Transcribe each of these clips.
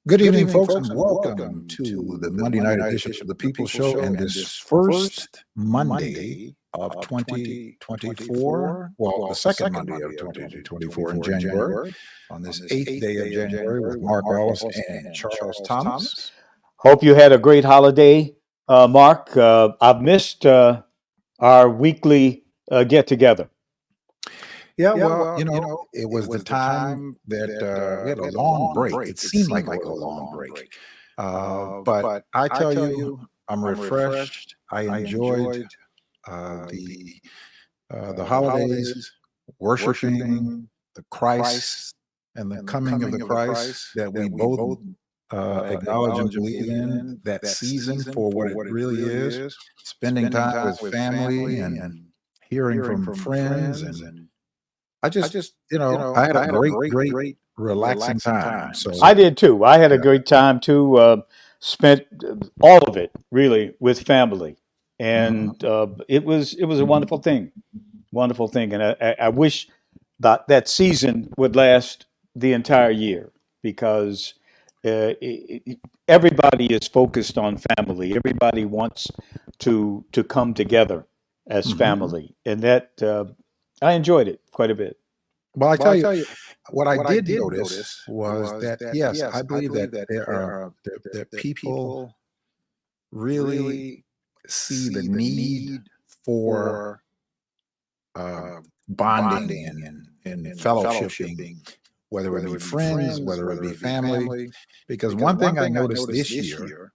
Good evening, folks, and welcome to the Monday night edition of the People Show and this first Monday of 2024. Well, the second Monday of 2024 in January, on this eighth day of January with Mark Wallace and Charles Thomas. Hope you had a great holiday, Mark. I've missed our weekly get together. Yeah, well, it was the time that we had a long break. It seemed like a long break. But I tell you, I'm refreshed. I enjoyed the holidays, worshiping the Christ and the coming of the Christ that we both acknowledge and believe in, that season for what it really is, spending time with family and hearing from friends. And I just, I had a great, relaxing time. So I did too. I had a great time too. Spent all of it really with family, and it was a wonderful thing, And I wish that season would last the entire year because everybody is focused on family. Everybody wants to come together as family, and that I enjoyed it quite a bit. Well, I tell you, what I did notice was that, yes, I believe that that people really see the need for bonding and fellowshipping, whether it be friends, whether it be family. Because one thing I noticed this year,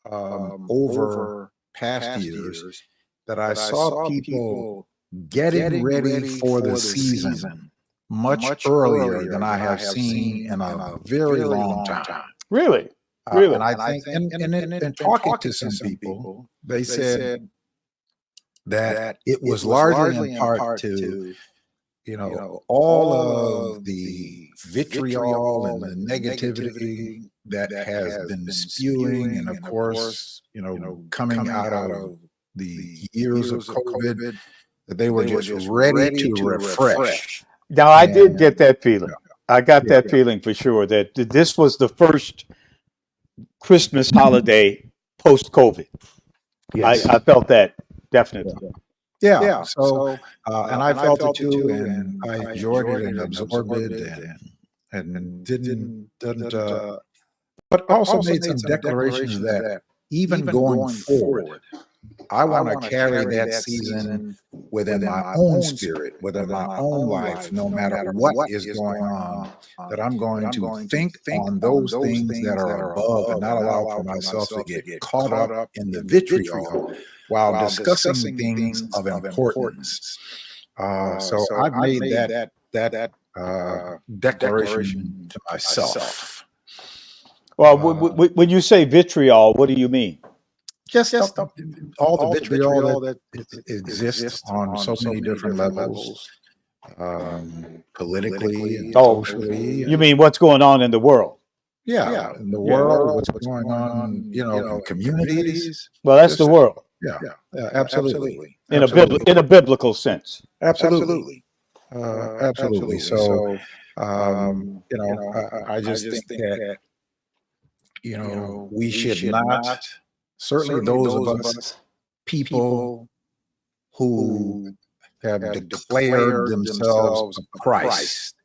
over past years, that I saw people getting ready for the season much earlier than I have seen in a very long time. Really? And I think, and talking to some people, they said that it was largely in part to, all of the vitriol and the negativity that has been spewing, and of course, coming out of the years of COVID, that they were just ready to refresh. Now, I did get that feeling. I got that feeling for sure that this was the first Christmas holiday post-COVID. Yes. I felt that definitely. Yeah. So, and I felt it too, and I enjoyed it and absorbed it, and didn't, but also made some declarations that even going forward, I want to carry that season within my own spirit, within my own life, no matter what is going on, that I'm going to think on those things that are above and not allow for myself to get caught up in the vitriol while discussing things of importance. So I've made that declaration to myself. Well, when you say vitriol, what do you mean? Just all the vitriol that exists on so many different levels, politically and socially. You mean what's going on in the world? Yeah, in the world, what's going on, in communities. Well, that's the world. Yeah, absolutely. In a biblical sense. Absolutely. Absolutely. So, I just think that, we should not. Certainly those of us, people who have declared themselves of Christ,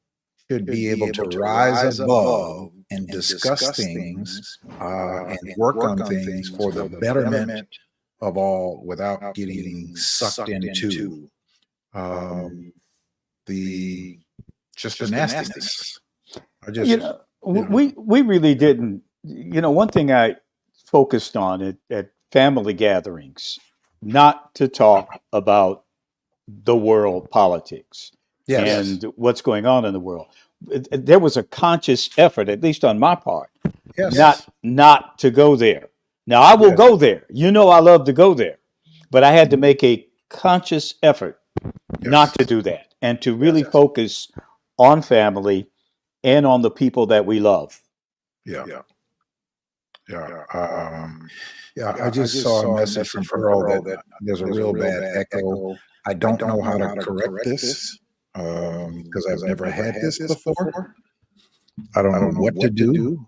should be able to rise above and discuss things and work on things for the betterment of all without getting sucked into the nastiness. We really didn't. One thing I focused on at family gatherings, not to talk about the world politics and what's going on in the world. There was a conscious effort, at least on my part, not to go there. Now, I will go there. I love to go there. But I had to make a conscious effort not to do that and to really focus on family and on the people that we love. I just saw a message from Pearl that there's a real bad echo. I don't know how to correct this because I've never had this before. I don't know what to do.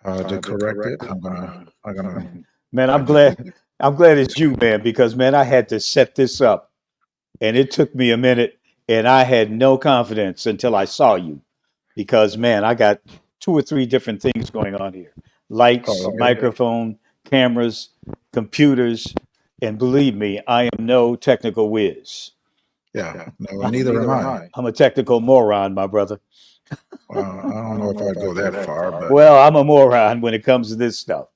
to correct it. I'm gonna. Man, I'm glad it's you, man, because man, I had to set this up and it took me a minute and I had no confidence until I saw you because man, I got 2 or 3 different things going on here. Lights, microphone, cameras, computers, and believe me, I am no technical whiz. Yeah, no, neither am I. I'm a technical moron, my brother. I don't know if I'd go that far, but well, I'm a moron when it comes to this stuff.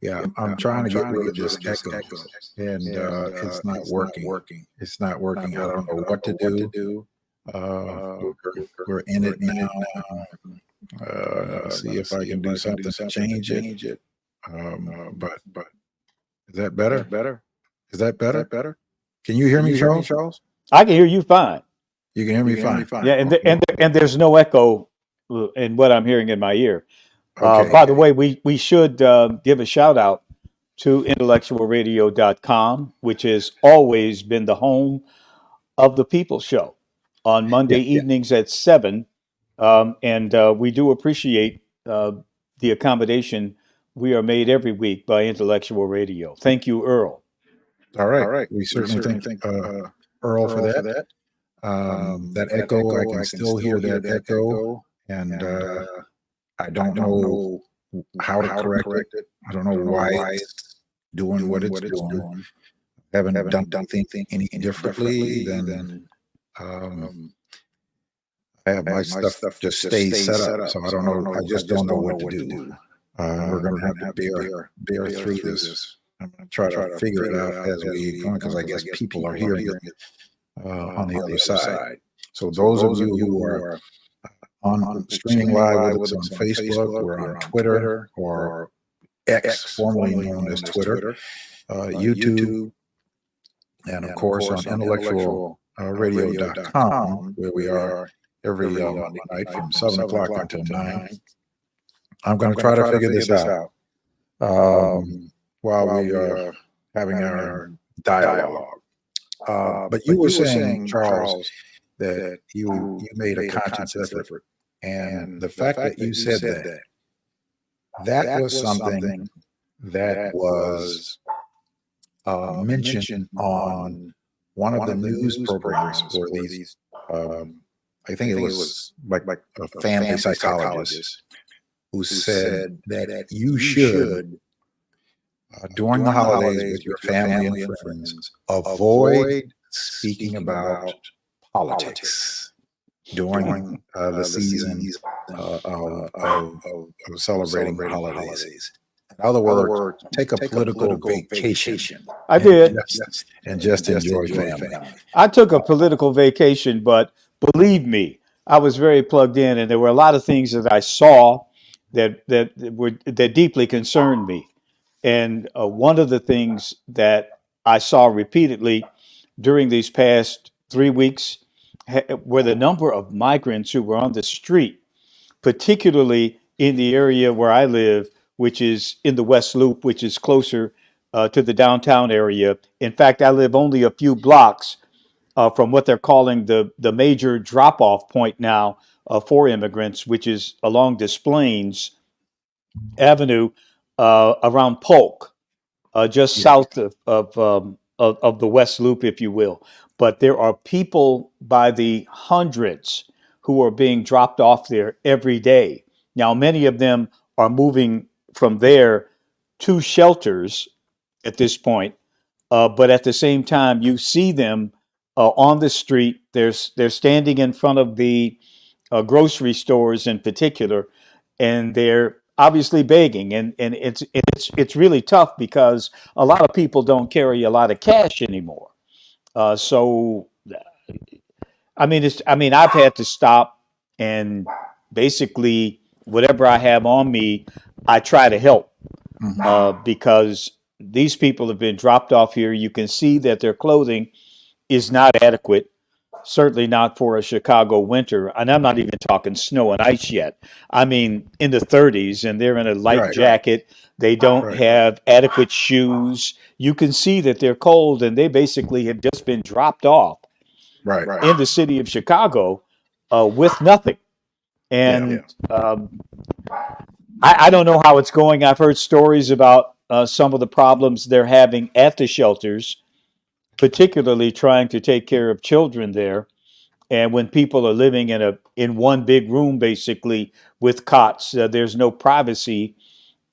Yeah, I'm trying to get rid of this echo, and it's not working. It's not working. I don't know what to do. We're in it now. See if I can do something to change it. But is that better? Is that better? Can you hear me, Charles? I can hear you fine. You can hear me fine. Yeah, and there's no echo in what I'm hearing in my ear. By the way, we should give a shout out to intellectualradio.com, which has always been the home of the People Show on Monday evenings at 7. And we do appreciate the accommodation we are made every week by Intellectual Radio. Thank you, Earl. All right. We certainly thank Earl for that. That echo, I can still hear that echo. And I don't know how to correct it. I don't know why it's doing what it's doing. I haven't done any differently than I have my stuff just stays set up. So I don't know. I just don't know what to do. We're going to have to bear through this. I'm going to try to figure it out as we go because I guess people are hearing it on the other side. So those of you who are on streaming live with us on Facebook or on Twitter or X, formerly known as Twitter, YouTube, and of course on intellectualradio.com, where we are every Monday night from 7 o'clock until 9. I'm going to try to figure this out while we are having our dialogue. But you were saying, Charles, that you made a conscious effort. And the fact that you said that was something that was mentioned on one of the news programs where these, I think it was like a family psychologist who said that you should, during the holidays with your family and friends, avoid speaking about politics during the season of celebrating holidays. In other words, take a political vacation. I did. And just enjoy family. I took a political vacation, but believe me, I was very plugged in, and there were a lot of things that I saw that deeply concerned me. And one of the things that I saw repeatedly during these past 3 weeks were the number of migrants who were on the street, particularly in the area where I live, which is in the West Loop, which is closer to the downtown area. In fact, I live only a few blocks from what they're calling the major drop-off point now for immigrants, which is along Des Plaines Avenue around Polk, just south of the West Loop, if you will. But there are people by the hundreds who are being dropped off there every day. Now, many of them are moving from there to shelters at this point, but at the same time, you see them on the street. They're standing in front of the grocery stores in particular, and they're obviously begging, and it's really tough because a lot of people don't carry a lot of cash anymore. So, I mean, I've had to stop and basically whatever I have on me, I try to help because these people have been dropped off here. You can see that their clothing is not adequate. Certainly not for a Chicago winter. And I'm not even talking snow and ice yet. I mean, in the 30s, and they're in a light jacket. They don't have adequate shoes. You can see that they're cold, and they basically have just been dropped off in the city of Chicago with nothing. And I don't know how it's going. I've heard stories about some of the problems they're having at the shelters, particularly trying to take care of children there. And when people are living in one big room, basically with cots, there's no privacy.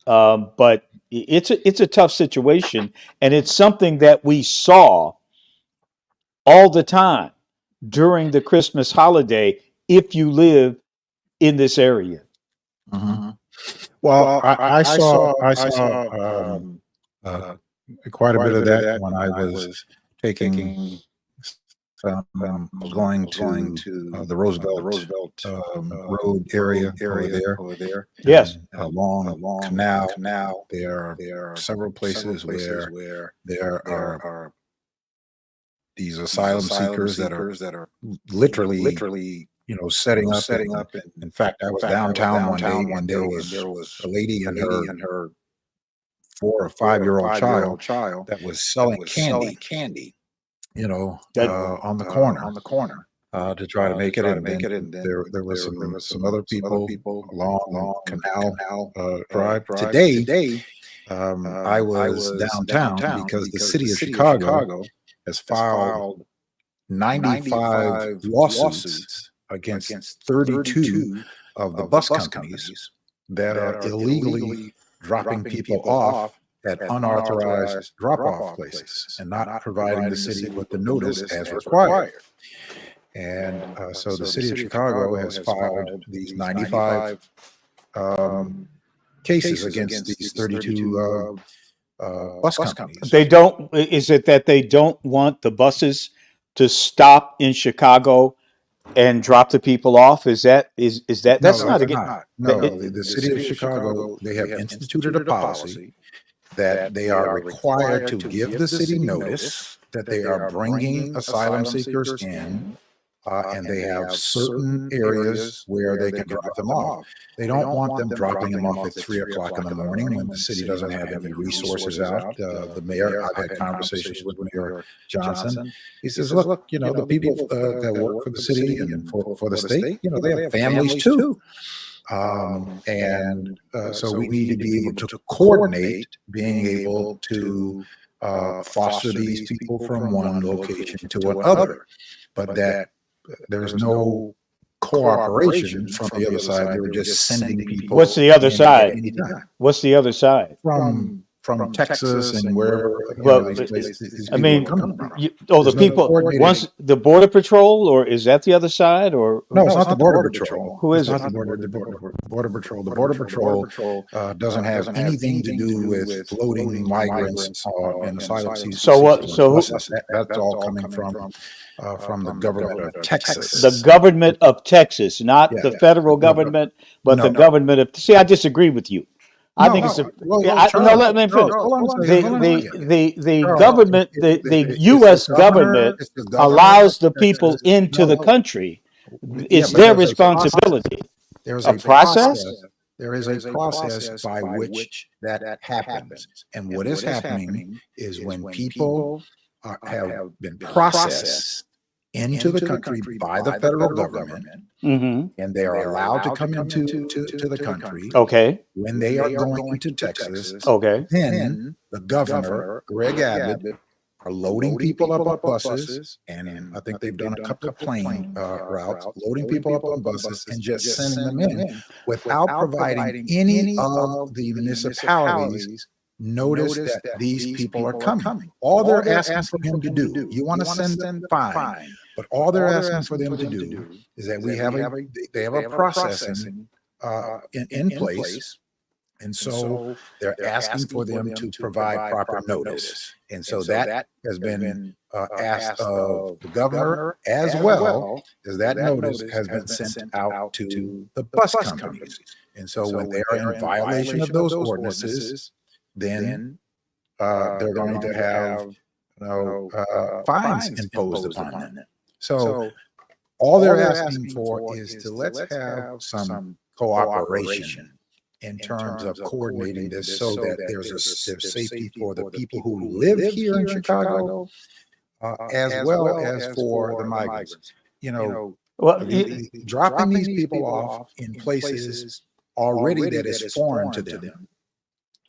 But it's a tough situation, and it's something that we saw all the time during the Christmas holiday if you live in this area. Mhm. Well, I saw uh, quite a bit of that when I was taking going to the Roosevelt Road area over there. Yes. Along Canal, there are several places where there are these asylum seekers that are literally, setting up. In fact, I was downtown one day and there was a lady and her 4 or 5 year old child that was selling candy, on the corner, to try to make it. And then there was some other people along Canal Drive. Today, I was downtown because the city of Chicago has filed 95 lawsuits against 32 of the bus companies that are illegally dropping people off at unauthorized drop-off places and not providing the city with the notice as required. And so the city of Chicago has filed these 95 cases against these 32 bus companies. They don't. Is it that they don't want the buses to stop in Chicago and drop the people off? Is that that's not not. No, the city of Chicago, they have instituted a policy that they are required to give the city notice that they are bringing asylum seekers in, and they have certain areas where they can drop them off. They don't want them dropping them off at 3 o'clock in the morning when the city doesn't have any resources out. The mayor, I've had conversations with Mayor Johnson. He says, look, the people that work for the city and for the state, they have families too. So we need to be able to coordinate being able to foster these people from one location to another, but that there's no cooperation from the other side. They were just sending people. What's the other side? What's the other side? From Texas and wherever. I mean, the people. Once the Border Patrol, or is that the other side? Or no, it's not the Border Patrol. Who is it? The Border Patrol. The Border Patrol doesn't have anything to do with loading migrants and asylum seekers. So what? So that's all coming from the government of Texas. The government of Texas, not the federal government, but the government of. See, I disagree with you. I think it's let me finish. The government, the U.S. government allows the people into the country. It's their responsibility. There's a process. There is a process by which that happens. And what is happening is when people have been processed into the country by the federal government, and they are allowed to come into the country. Okay. When they are going into Texas, okay, then the governor, Greg Abbott, are loading people up on buses, and I think they've done a couple of plane routes, loading people up on buses and just sending them in without providing any of the municipalities notice that these people are coming. All they're asking for him to do, you want to send them, fine. But all they're asking for them to do is that they have a processing in place. And so they're asking for them to provide proper notice. And so that has been asked of the governor, as well as that notice has been sent out to the bus companies. And so when they are in violation of those ordinances, then they're going to have fines imposed upon them. So all they're asking for is to let's have some cooperation in terms of coordinating this so that there's safety for the people who live here in Chicago, as well as for the migrants. Dropping these people off in places already that is foreign to them.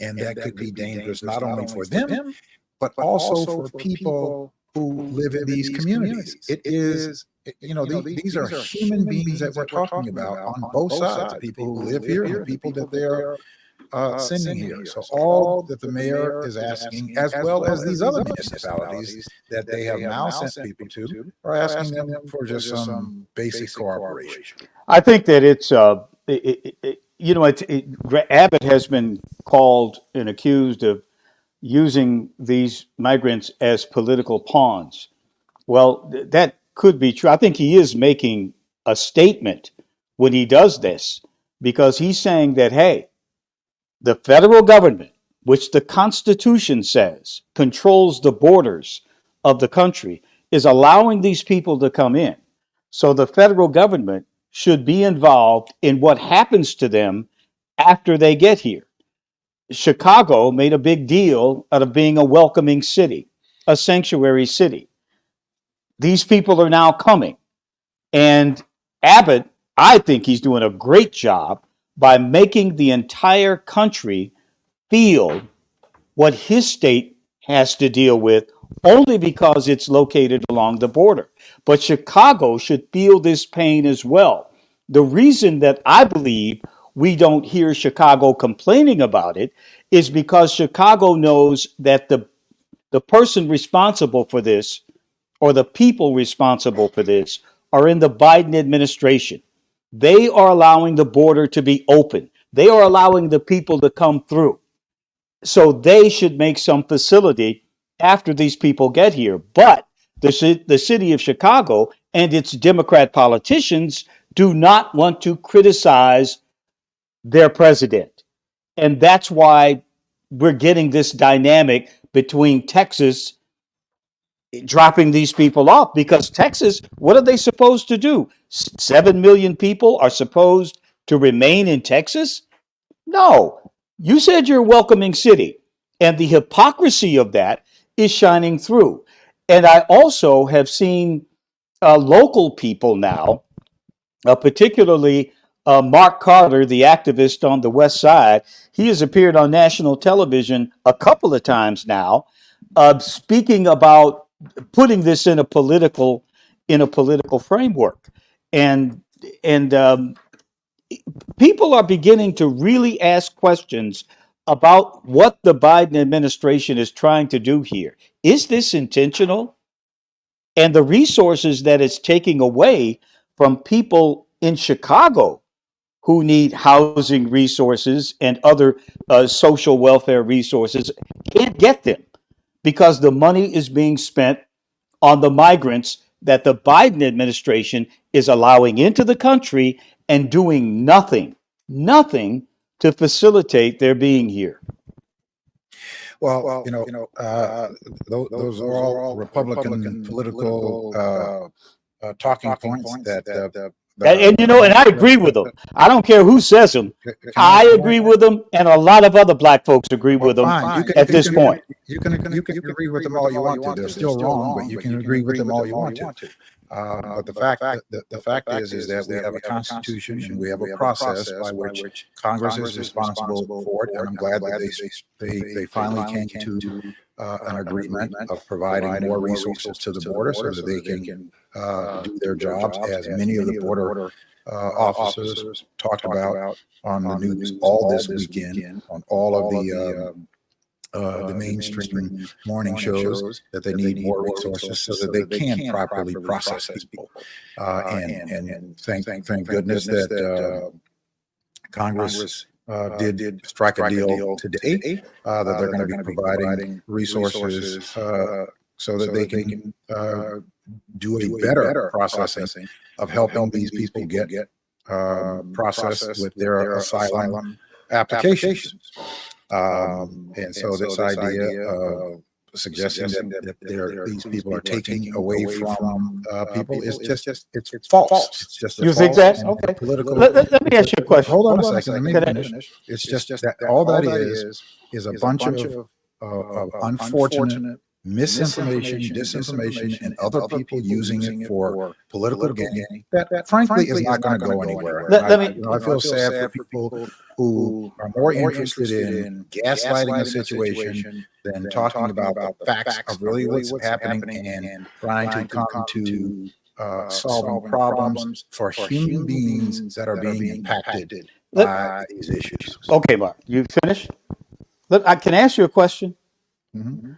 And that could be dangerous not only for them, but also for people who live in these communities. It is, these are human beings that we're talking about on both sides, the people who live here and the people that they're sending here. So all that the mayor is asking, as well as these other municipalities that they have now sent people to, are asking them for just some basic cooperation. I think that Abbott has been called and accused of using these migrants as political pawns. Well, that could be true. I think he is making a statement when he does this, because he's saying that, hey, the federal government, which the Constitution says controls the borders of the country, is allowing these people to come in. So the federal government should be involved in what happens to them after they get here. Chicago made a big deal out of being a welcoming city, a sanctuary city. These people are now coming. And Abbott, I think he's doing a great job by making the entire country feel what his state has to deal with, only because it's located along the border. But Chicago should feel this pain as well. The reason that I believe we don't hear Chicago complaining about it is because Chicago knows that the person responsible for this, or the people responsible for this, are in the Biden administration. They are allowing the border to be open. They are allowing the people to come through. So they should make some facility after these people get here. But the city of Chicago and its Democrat politicians do not want to criticize their president. And that's why we're getting this dynamic between Texas dropping these people off, because Texas, what are they supposed to do? 7 million people are supposed to remain in Texas? No. You said you're a welcoming city, and the hypocrisy of that is shining through. And I also have seen local people now, particularly Mark Carter, the activist on the West Side. He has appeared on national television a couple of times now, speaking about putting this in a political framework, and people are beginning to really ask questions about what the Biden administration is trying to do here. Is this intentional? And the resources that it's taking away from people in Chicago who need housing resources and other social welfare resources can't get them, because the money is being spent on the migrants that the Biden administration is allowing into the country and doing nothing to facilitate their being here. Well, those are all Republican political talking points that and I agree with them. I don't care who says them. I agree with them, and a lot of other black folks agree with them at this point. You can agree with them all you want to. They're still wrong, but you can agree with them all you want to. But the fact is that we have a constitution and we have a process by which Congress is responsible for it, and I'm glad that they finally came to an agreement of providing more resources to the border so that they can do their jobs, as many of the border officers talked about on the news all this weekend, on all of the mainstream morning shows, that they need more resources so that they can properly process people. And thank goodness that Congress did strike a deal today, that they're going to be providing resources so that they can do a better processing of helping these people get processed with their asylum applications. And so this idea of suggesting that these people are taking away from people is just it's false. It's just you think that? Okay. Political. Let me ask you a question. Hold on a second. Let me finish. It's just that all that is a bunch of unfortunate misinformation, disinformation, and other people using it for political gain, that frankly is not going to go anywhere. I feel sad for people who are more interested in gaslighting a situation than talking about the facts of really what's happening and trying to come to solving problems for human beings that are being impacted by these issues. Okay, Mark, you finished? Look, I can ask you a question. Mm-hmm.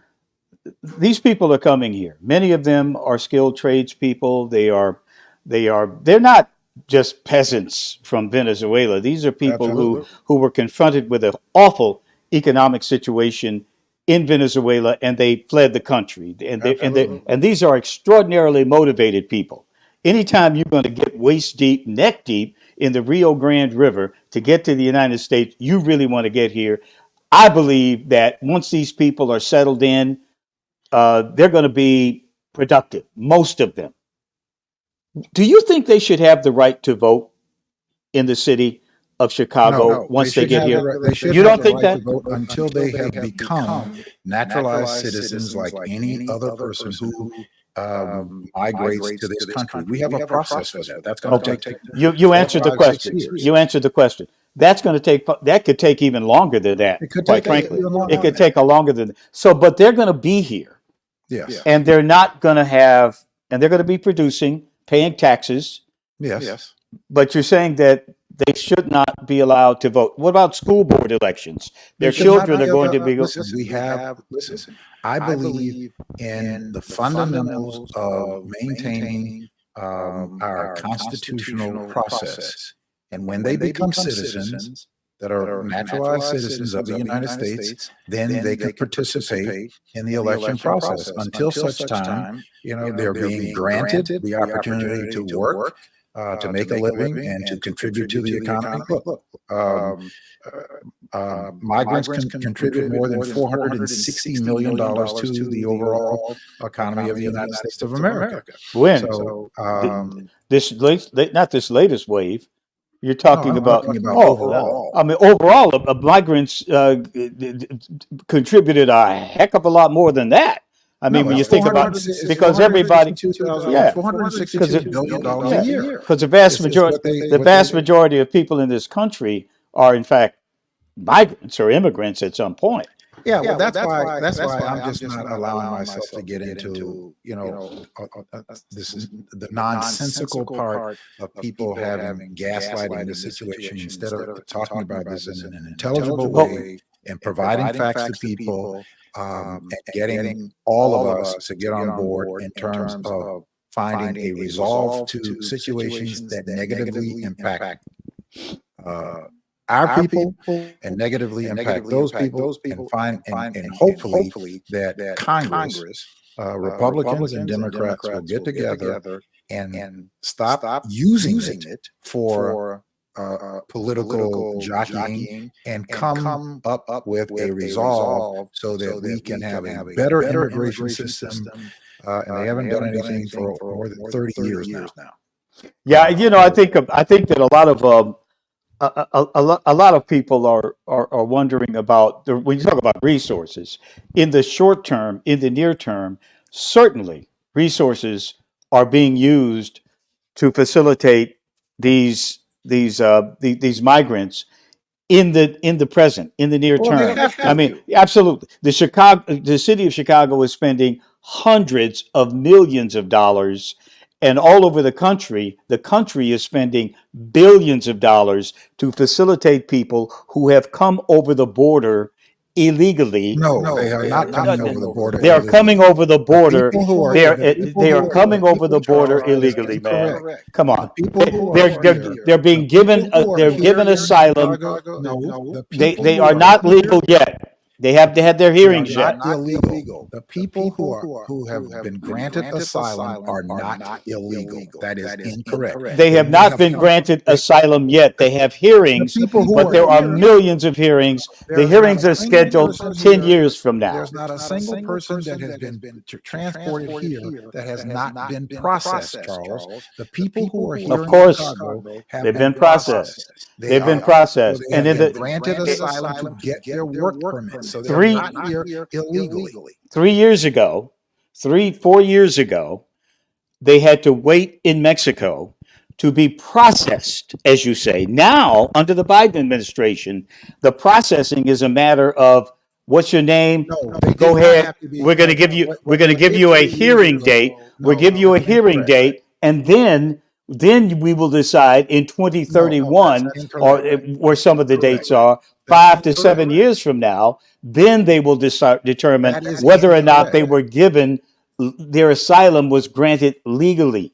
These people are coming here. Many of them are skilled tradespeople. They're not just peasants from Venezuela. These are people who were confronted with an awful economic situation in Venezuela, and they fled the country. And these are extraordinarily motivated people. Anytime you're going to get waist deep, neck deep in the Rio Grande River to get to the United States, you really want to get here. I believe that once these people are settled in, they're going to be productive, most of them. Do you think they should have the right to vote in the city of Chicago once they get here? You don't think that? Until they have become naturalized citizens like any other person who migrates to this country. We have a process for that. That's going to take. You answered the question. You answered the question. That's going to take. That could take even longer than that. Quite frankly, it could take a longer than that. So, but they're going to be here. Yes. And they're not going to have, and they're going to be producing, paying taxes. Yes. But you're saying that they should not be allowed to vote. What about school board elections? Their children are going to be. Listen, I believe in the fundamentals of maintaining our constitutional process. And when they become citizens that are naturalized citizens of the United States, then they can participate in the election process. Until such time, they're being granted the opportunity to work, to make a living, and to contribute to the economy. Look, migrants can contribute more than $460 million to the overall economy of the United States of America. When? So, not this latest wave. You're talking about overall. I mean, overall, migrants contributed a heck of a lot more than that. I mean, when you think about because everybody, $462 billion a year. Because the vast majority of people in this country are, in fact, migrants or immigrants at some point. Yeah, well, that's why I'm just not allowing myself to get into, this is the nonsensical part of people having gaslighting the situation instead of talking about this in an intelligible way and providing facts to people and getting all of us to get on board in terms of finding a resolve to situations that negatively impact our people and negatively impact those people, and hopefully that Congress, Republicans and Democrats will get together and stop using it for political jockeying and come up with a resolve so that we can have a better immigration system. And they haven't done anything for more than 30 years now. Yeah, I think that a lot of a lot of people are wondering about when you talk about resources in the short term, in the near term. Certainly, resources are being used to facilitate these migrants in the present, in the near term. I mean, absolutely. The city of Chicago is spending hundreds of millions of dollars. And all over the country is spending billions of dollars to facilitate people who have come over the border illegally. No, they are not coming over the border. They are coming over the border. They are coming over the border illegally, man. Come on. They're being given asylum. They are not legal yet. They have their hearings yet. Not illegal. The people who have been granted asylum are not illegal. That is incorrect. They have not been granted asylum yet. They have hearings, but there are millions of hearings. The hearings are scheduled 10 years from now. There's not a single person that has been transported here that has not been processed, Charles. The people who are here, of course, they've been processed. They've been processed, and then granted asylum to get their work permits. So they're Three- not here illegally. 3 years ago, 4 years ago, they had to wait in Mexico to be processed, as you say. Now, under the Biden administration, the processing is a matter of what's your name? No, they Go did not ahead. have to be- We're going to give you. what- We're going to what give you a did 3 hearing years ago- date. No, We'll give you a hearing incorrect. date, and then we will decide in 2031 No, that's incorrect. where some of the Correct. dates are. That's 5 to 7 incorrect. years from now, then they will determine That is whether or not they incorrect. were given their asylum was granted legally.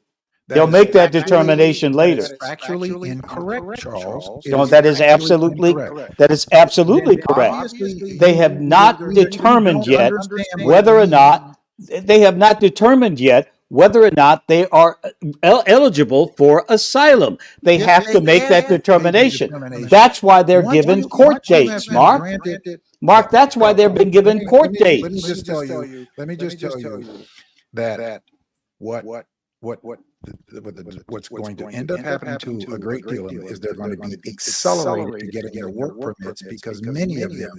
That They'll is make that factually- determination later. That is factually incorrect, Charles. It No, is that is factually absolutely incorrect. that is absolutely Then correct. obviously They have not you determined don't yet understand what whether it or not they have not determined yet whether or not they are eligible for asylum. They Yes, have they to make have that to make the determination. determination. That's why they're Once given you- court once you have dates, been Mark. granted- Mark, that's why they've been given Let me- court let me dates. just tell you. Let me just tell you that what's going to end up happening to a great deal of them is they're going to be accelerated to getting their work permits because many of them,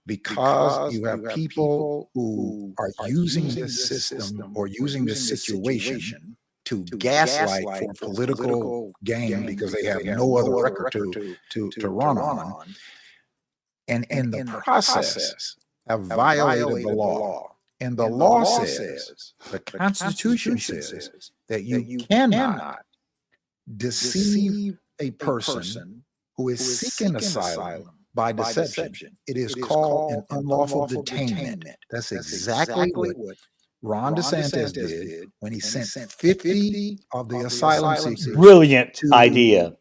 because you have people who are using this system or using this situation to gaslight for political gain because they have no other record to run on, and in the process have violated the law. And the law says, the Constitution says that you cannot deceive a person who is seeking asylum by deception. It is called an unlawful detainment. That's exactly what Ron DeSantis did when he sent 50 of the asylum seekers. Brilliant idea.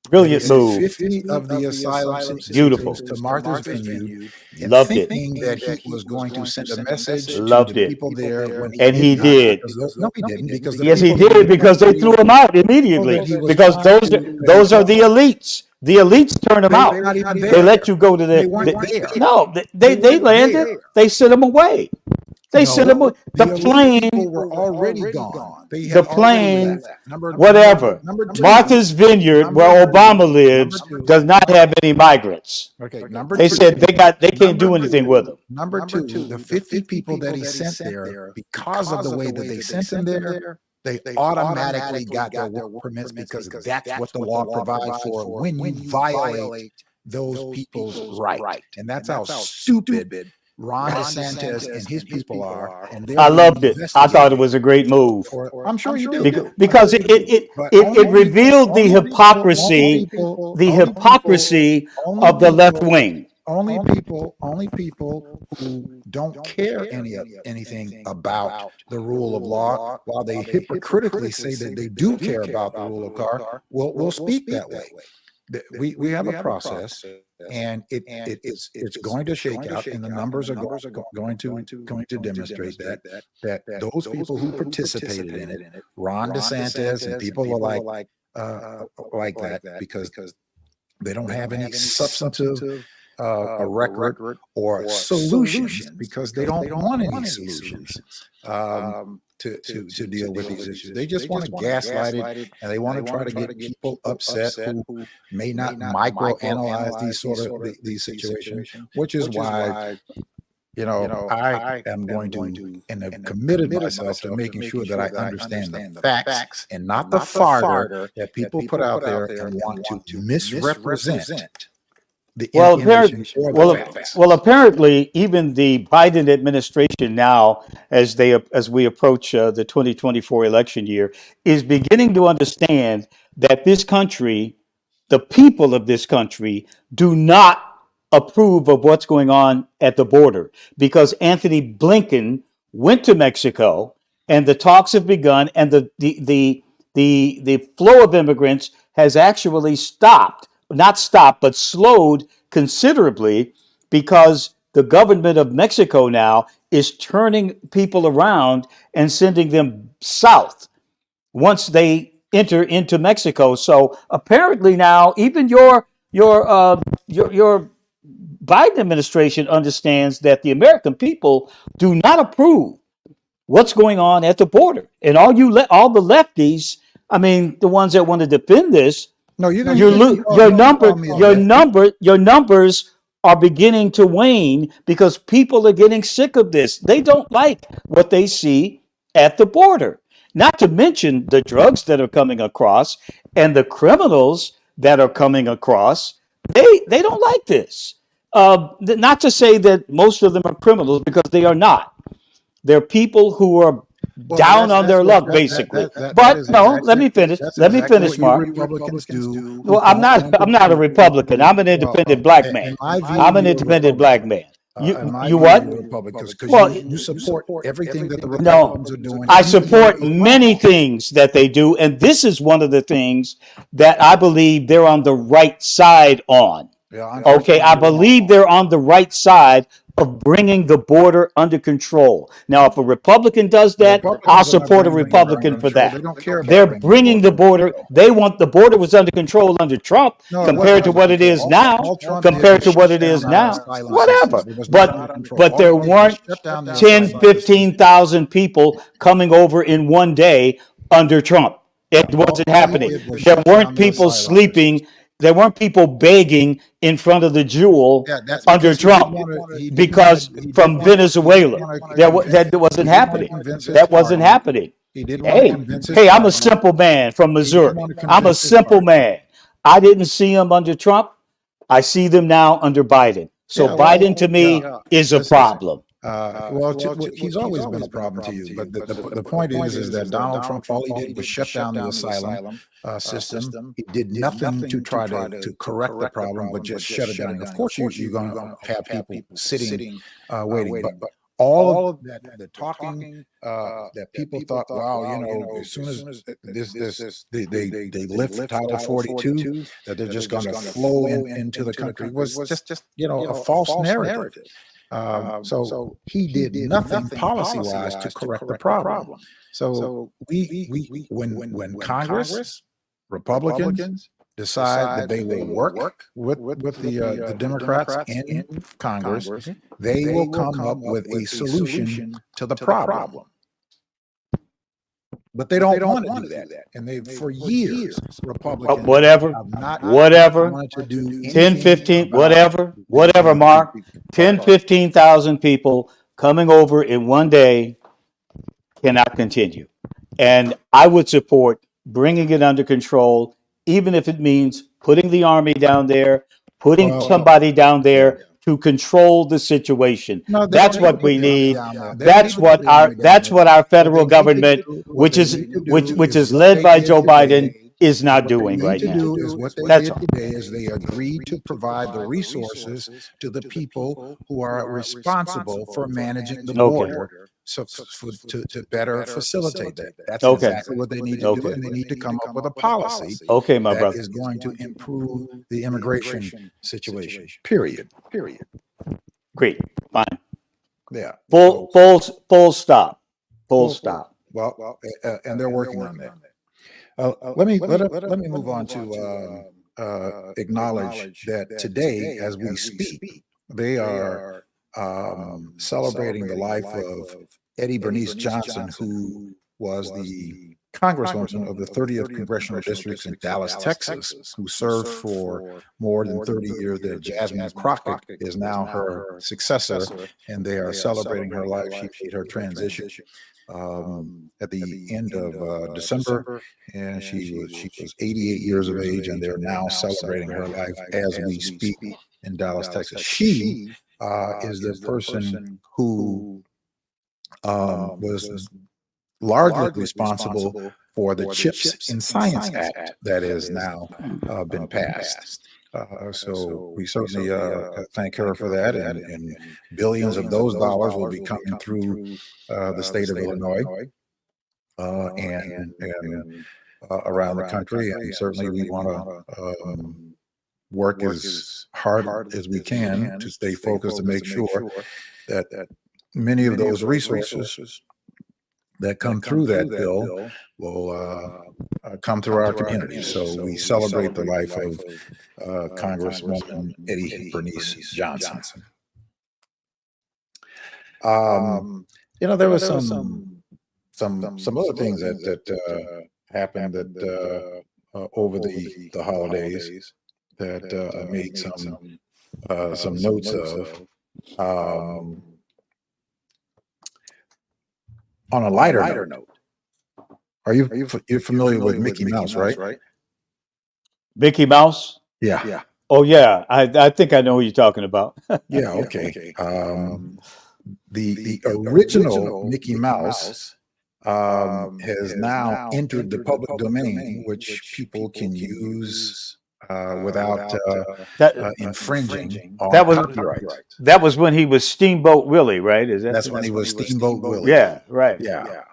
Brilliant move. 50 of the asylum seekers Beautiful. to Martha's Vineyard, and Loved it. thinking that he was going to send a message Loved to the it. people there. When And he not, did. because no, he didn't. Because the Yes, he people did because they threw him out immediately. He was Because trying those to- are the elites. The elites turn them out. They're not even They there. let you go to They the. weren't there. No, they weren't landed. there. They sent them away. They No, sent them away. The elite plane, people were already gone. They the had already plane, left. Number whatever. two. Martha's Vineyard, where Obama lives, does not have any migrants. Okay, number They two. said they can't do Number anything two. with them. Number two, the 50 people that he sent there, because of the way that they sent them there, they automatically got their work permits because that's what the law provides for when you violate those people's right. And that's how stupid Ron DeSantis and his people are. And they're I loved it. I investigating thought it was a great move. I'm sure you do. Because it revealed the hypocrisy of the left wing. Only people who don't care anything about the rule of law, while they hypocritically say that they do care about the rule of law, will speak that way. We have a process, and it's going to shake out, and the numbers are going to demonstrate that those people who participated in it, Ron DeSantis and people like that, because they don't have any substantive a record or solutions, because they don't want any solutions to deal with these issues. They just want to gaslight it, and they want to try to get people upset who may not microanalyze these situations, which is why I am going to and have committed myself to making sure that I understand the facts and not the fodder that people put out there and want to misrepresent. Well, apparently, even the Biden administration now, as we approach the 2024 election year, is beginning to understand that this country, the people of this country, do not approve of what's going on at the border, because Anthony Blinken went to Mexico, and the talks have begun, and the flow of immigrants has actually not stopped, but slowed considerably, because the government of Mexico now is turning people around and sending them south once they enter into Mexico. So apparently now even your Biden administration understands that the American people do not approve what's going on at the border. And all the lefties, I mean, the ones that want to defend this, No, your numbers are beginning to wane because people are getting sick of this. They don't like what they see at the border. Not to mention the drugs that are coming across and the criminals that are coming across. They don't like this. Not to say that most of them are criminals, because they are not. They're people who are down on their luck, basically. But no, let me finish. Let me finish, Mark. Republicans do. Well, I'm not a Republican. I'm an independent black man. I'm an independent black man. You what? Republicans, because Well, you support everything that the no, Republicans are doing. I support many things that they do, and this is one of the things that I believe they're on the right side on. Okay, I believe they're on the right side of bringing the border under control. Now, if a Republican does that, I'll support a Republican for that. They're bringing the border. They want the border was under control under Trump compared to what it is now. Compared to what it is now, whatever. But there weren't 10, 15,000 people coming over in one day under Trump. It wasn't happening. There weren't people sleeping. There weren't people begging in front of the Jewel under Trump because from Venezuela. That wasn't happening. That wasn't happening. Hey, I'm a simple man from Missouri. I'm a simple man. I didn't see them under Trump. I see them now under Biden. So Biden to me is a problem. He's always been a problem to you. But the point is that Donald Trump, all he did was shut down the asylum system. He did nothing to try to correct the problem, but just shut it down. Of course, you're going to have people sitting waiting. But all of that, the talking that people thought, wow, as soon as they lift Title 42, that they're just going to flow into the country was just a false narrative. So he did nothing policy-wise to correct the problem. So when Congress, Republicans decide that they will work with the Democrats in Congress, they will come up with a solution to the problem. But they don't want to do that. And they, for years, Republicans whatever, wanted to do 10, 15, whatever, Mark, 10, 15,000 people coming over in one day cannot continue. And I would support bringing it under control, even if it means putting the army down there, putting somebody down there to control the situation. That's what we need. That's what our federal government, which is led by Joe Biden, is not doing right now. That's all. Today is they agreed to provide the resources to the people who are responsible for managing the border. So to better facilitate that. That's exactly what they need to do, and they need to come up with a policy that is going to improve the immigration situation. Period. Great. Fine. Yeah. Full stop. Full stop. Well, and they're working on that. Let me move on to acknowledge that today, as we speak, they are celebrating the life of Eddie Bernice Johnson, who was the congresswoman of the 30th Congressional District in Dallas, Texas, who served for more than 30 years there. Jasmine Crockett is now her successor, and they are celebrating her life. She made her transition at the end of December, and she was 88 years of age, and they're now celebrating her life as we speak in Dallas, Texas. She is the person who was largely responsible for the CHIPS and Science Act that has now been passed. So we certainly thank her for that, and billions of those dollars will be coming through the state of Illinois and around the country. And certainly we want to work as hard as we can to stay focused to make sure that many of those resources that come through that bill will come through our community. So we celebrate the life of Congresswoman Eddie Bernice Johnson. There was some other things that happened that over the holidays that made some some notes of. On a lighter note, you're familiar with Mickey Mouse, right? Mickey Mouse? Yeah. Oh yeah, I think I know who you're talking about. Yeah. Okay. The original Mickey Mouse has now entered the public domain, which people can use without infringing on copyright. That was when he was Steamboat Willie, right? That's when he was Steamboat Willie. Yeah, right. Yeah.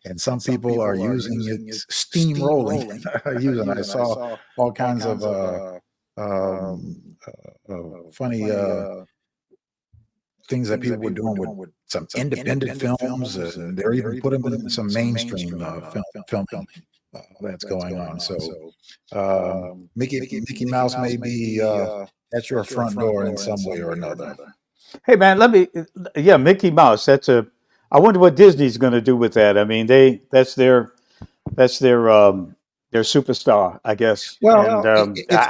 And some people are using it steamrolling. I saw all kinds of funny things that people were doing with some independent films, and they're even putting them in some mainstream film that's going on. So Mickey Mouse may be at your front door in some way or another. Hey man, Mickey Mouse. I wonder what Disney's going to do with that. I mean, that's their superstar, I guess. Well, it's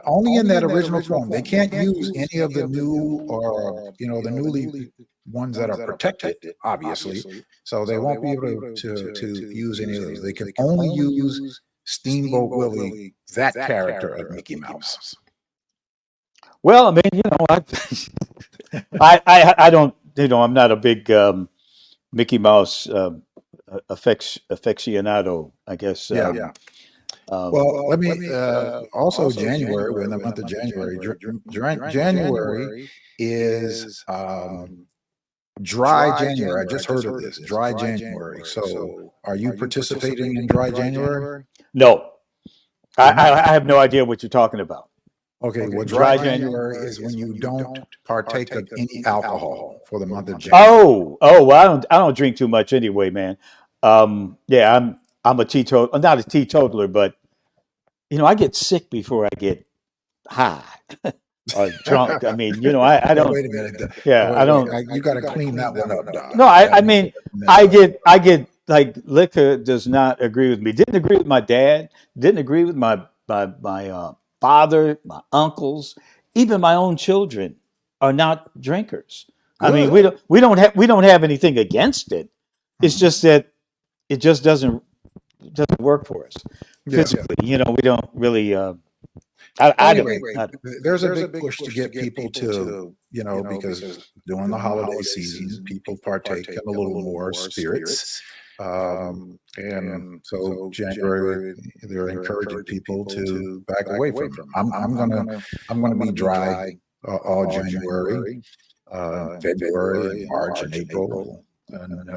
only in that original form. They can't use any of the new or the newly ones that are protected, obviously. So they won't be able to use any of those. They can only use Steamboat Willie, that character of Mickey Mouse. Well, I mean, I don't, I'm not a big Mickey Mouse aficionado, I guess. Well, let me also January. We're in the month of January. January is Dry January. I just heard of this. Dry January. So, are you participating in Dry January? No, I have no idea what you're talking about. Okay, well, Dry January is when you don't partake of any alcohol for the month of January. Oh, well, I don't drink too much anyway, man. I'm a teetotaler, not a teetotaler, but I get sick before I get high or drunk. I mean, I don't. Wait a minute. Yeah, I don't. You got to clean that one up, Doc. No, I mean, I get like liquor does not agree with me. Didn't agree with my dad. Didn't agree with my father, my uncles, even my own children are not drinkers. Good. I mean, we don't have anything against it. It's just that it just doesn't work for us physically. We don't really. There's a big push to get people to because during the holiday season, people partake in a little more spirits. And so January, they're encouraging people to back away from them. I'm gonna be dry all January, February, March, and April, and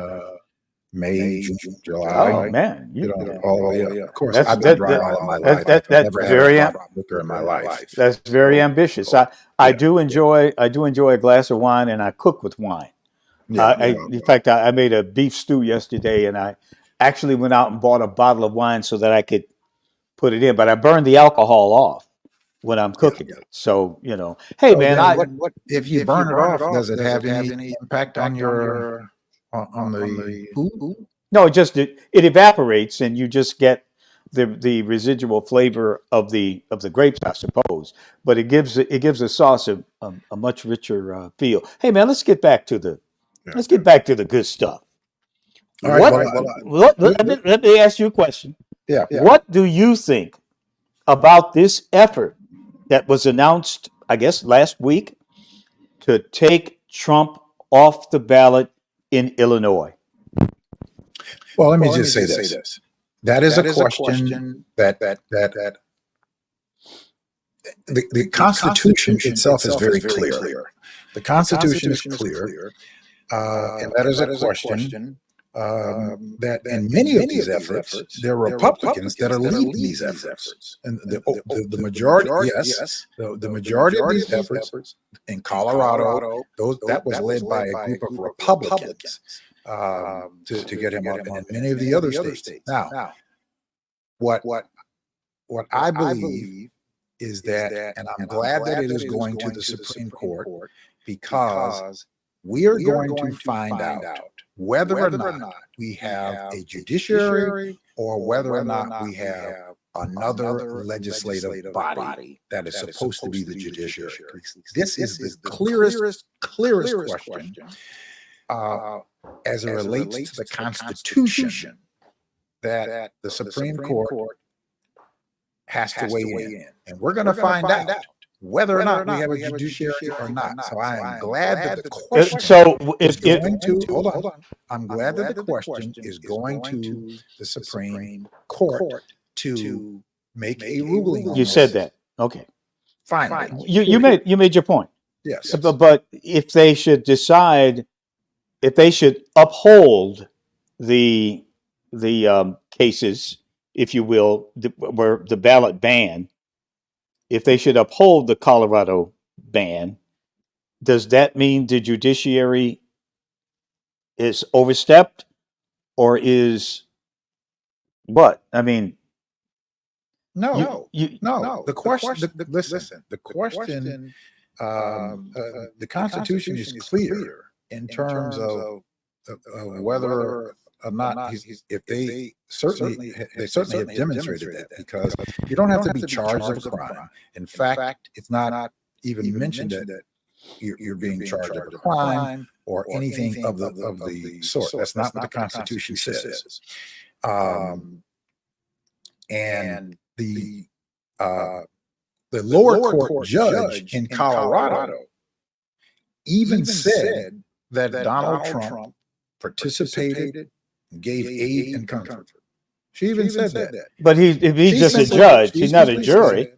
May, June, July. Oh man, of course, I've been dry all of my life. That's very liquor in my life. That's very ambitious. I do enjoy a glass of wine, and I cook with wine. In fact, I made a beef stew yesterday, and I actually went out and bought a bottle of wine so that I could put it in. But I burned the alcohol off when I'm cooking it. So hey man, what if you burn it off? Does it have any impact on your on the food? No, it evaporates, and you just get the residual flavor of the grapes, I suppose. But it gives the sauce a much richer feel. Hey man, let's get back to the good stuff. All right, let me ask you a question. Yeah. What do you think about this effort that was announced, I guess, last week to take Trump off the ballot in Illinois? Well, let me just say this. That is a question that the Constitution itself is very clear. The Constitution is clear. And that is a question that in many of these efforts, there are Republicans that are leading these efforts. And the majority, the majority of these efforts in Colorado, that was led by a group of Republicans to get him up, and in many of the other states. Now, what I believe is that, and I'm glad that it is going to the Supreme Court, because we are going to find out whether or not we have a judiciary or whether or not we have another legislative body that is supposed to be the judiciary. This is the clearest question as it relates to the Constitution that the Supreme Court has to weigh in. And we're going to find out whether or not we have a judiciary or not. So I am glad that the question is going to, hold on, I'm glad that the question is going to the Supreme Court to make a ruling. You said that. Okay. Fine. You made your point. Yes. But if they should decide, if they should uphold the cases, if you will, where the ballot ban, if they should uphold the Colorado ban, does that mean the judiciary is overstepped, or is what? I mean, no. The question. Listen. The question. The Constitution is clear in terms of whether or not if they certainly have demonstrated that, because you don't have to be charged of a crime. In fact, it's not even mentioned that you're being charged of a crime or anything of the sort. That's not what the Constitution says. And the lower court judge in Colorado even said that Donald Trump participated, gave aid and comfort. She even said that. But he's just a judge. He's not a jury.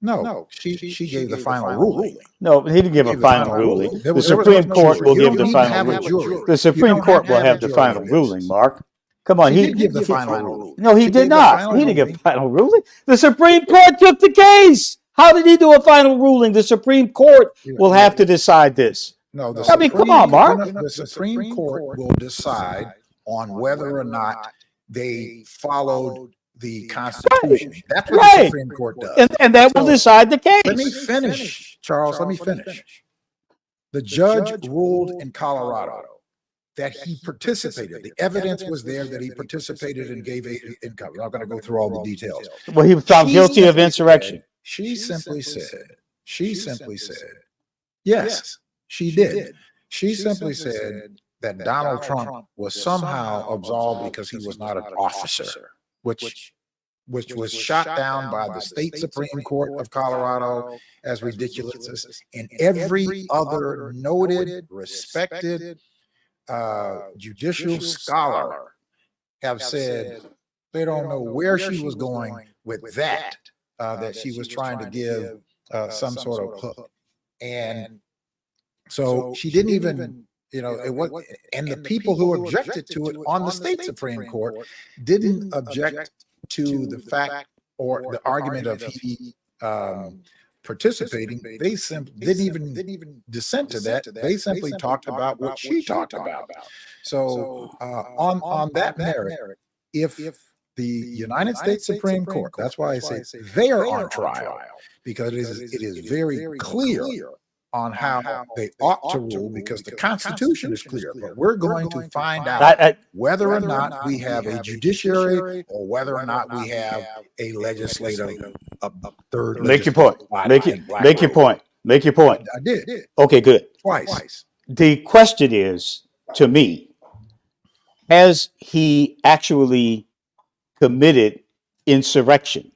No, she gave the final ruling. No, he didn't give a final ruling. The Supreme Court will give the final ruling. The Supreme Court will have the final ruling, Mark. Come on, he did give the final ruling. No, he did not. He didn't give a final ruling. The Supreme Court took the case. How did he do a final ruling? The Supreme Court will have to decide this. No, come on, Mark. The Supreme Court will decide on whether or not they followed the Constitution. Right. That's what the Supreme Court does. And that will decide the case. Let me finish, Charles. Let me finish. The judge ruled in Colorado that he participated. The evidence was there that he participated and gave aid and comfort. I'm not going to go through all the details. Well, he was found guilty of insurrection. She simply said, yes, she did. She simply said that Donald Trump was somehow absolved because he was not an officer, which was shot down by the state Supreme Court of Colorado as ridiculous, and every other noted, respected judicial scholar have said they don't know where she was going with that, that she was trying to give some sort of hook. And so she didn't even, it was, and the people who objected to it on the state Supreme Court didn't object to the fact or the argument of he participating. They simply didn't even dissent to that. They simply talked about what she talked about. So on that merit, if the United States Supreme Court, that's why I say they are on trial, because it is very clear on how they ought to rule, because the Constitution is clear. But we're going to find out whether or not we have a judiciary or whether or not we have a legislative, a third. Make your point. Make your point. Make your point. I did. Okay, good. Twice. The question is, to me, has he actually committed insurrection?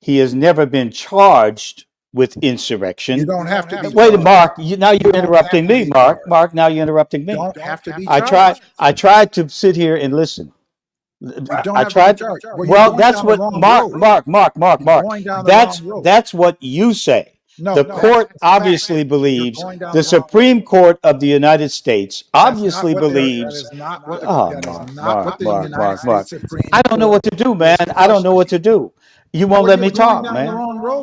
He has never been charged with insurrection. You don't have to be. Wait, Mark. Now you're interrupting me, Mark. Mark, now you're interrupting me. You don't have to be. I tried to sit here and listen. I tried. Well, that's what Mark. That's what you say. The court obviously believes, the Supreme Court of the United States obviously believes. Mark. I don't know what to do, man. I don't know what to do. You won't let me talk, man.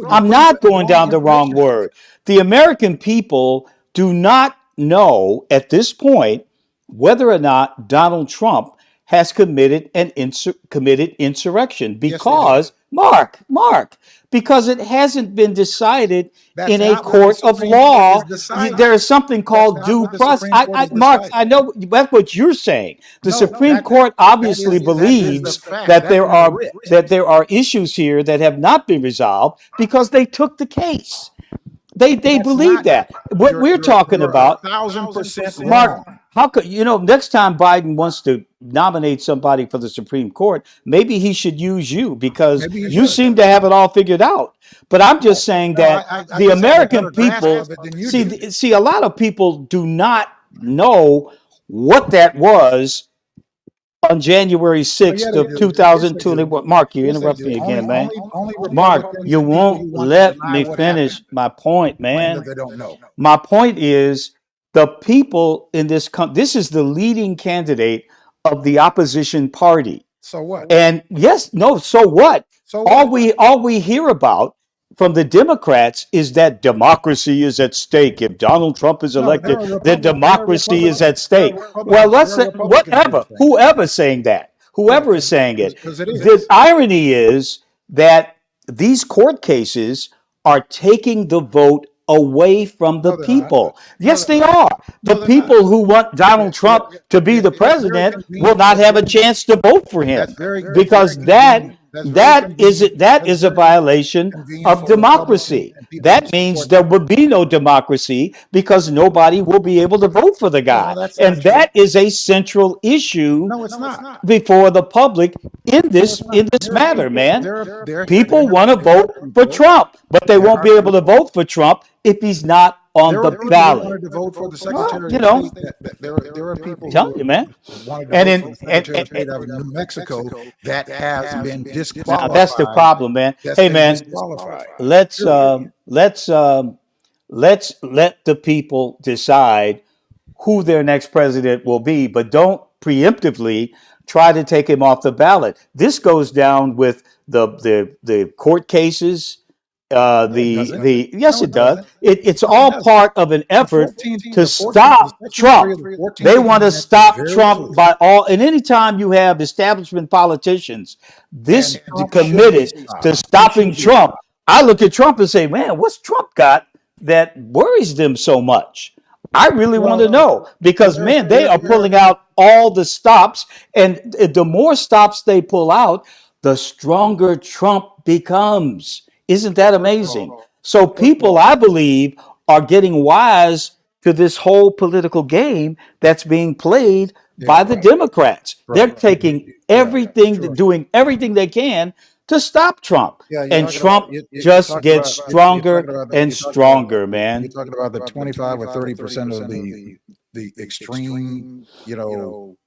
I'm not going down the wrong word. The American people do not know at this point whether or not Donald Trump has committed insurrection, because Mark, because it hasn't been decided That's in a not what the court of Supreme Court law. is deciding. There is something That's called not due what the process. Supreme Court is Mark, deciding. I know that's what you're saying. The No, Supreme that Court that obviously is the believes fact. that That there are issues here that have not been resolved because they took the case. They That's believe not. that. What we're talking You're about, 1,000% Mark, wrong. how could next time Biden wants to nominate somebody for the Supreme Court, maybe he should use you because Maybe he you should. seem to have it all figured out. But I'm just saying No, that I the just have a American better grasp people of it than you do. see a lot of people do not know what that was on January Oh, 6th yeah, they of do. Yes, they 2020. do. Mark, you Yes, they interrupt do. me again, man. Only Mark, Republicans you and people won't who want to let deny me what finish happened my point, claim that man. they don't know. My point is the people in this is the leading candidate of the opposition party. So what? And yes, no, so what? So All what? we hear about from the Democrats is that democracy is at stake. If Donald Trump is No, elected, there are then democracy is at Republicans. stake. Well, let's say whatever, whoever's saying that, whoever is saying it. Because it is. The irony is that these court cases are taking the vote away from the No, they're not. people. Yes, they're they are. The they're not. people who want Donald Trump to be the It's very president will convenient. not have a chance to vote for him That's very because convenient. That's very convenient. that is a violation Convenient of for democracy. Republicans and people That who means support there them. would be no democracy because nobody will be able to vote for the guy. No, that's And not true. that is a central issue No, it's not. before the public in this matter, man. People want to vote for Trump, but they won't be able to vote for Trump if he's not on There the are people who ballot. wanted to vote for the Well, Secretary you of know, State. There are people telling you, man. who wanted to And vote for the in Secretary of State out of New Mexico that has been now disqualified. that's the problem, man. That's Hey, been man, disqualified. let's let the people decide who their next president will be, but don't preemptively try to take him off the ballot. This goes down with the court cases. Yes, it does. It's all part of an effort to stop Trump. They want to stop Trump by all. And anytime you have establishment politicians this committed to stopping Trump, I look at Trump and say, man, what's Trump got that worries them so much? I really want to know because, man, they are pulling out all the stops. And the more stops they pull out, the stronger Trump becomes. Isn't that amazing? So people, I believe, are getting wise to this whole political game that's being played by the Democrats. They're taking everything, doing everything they can to stop Trump. And Trump just gets stronger and stronger, man. You're talking about the 25 or 30% of the extreme,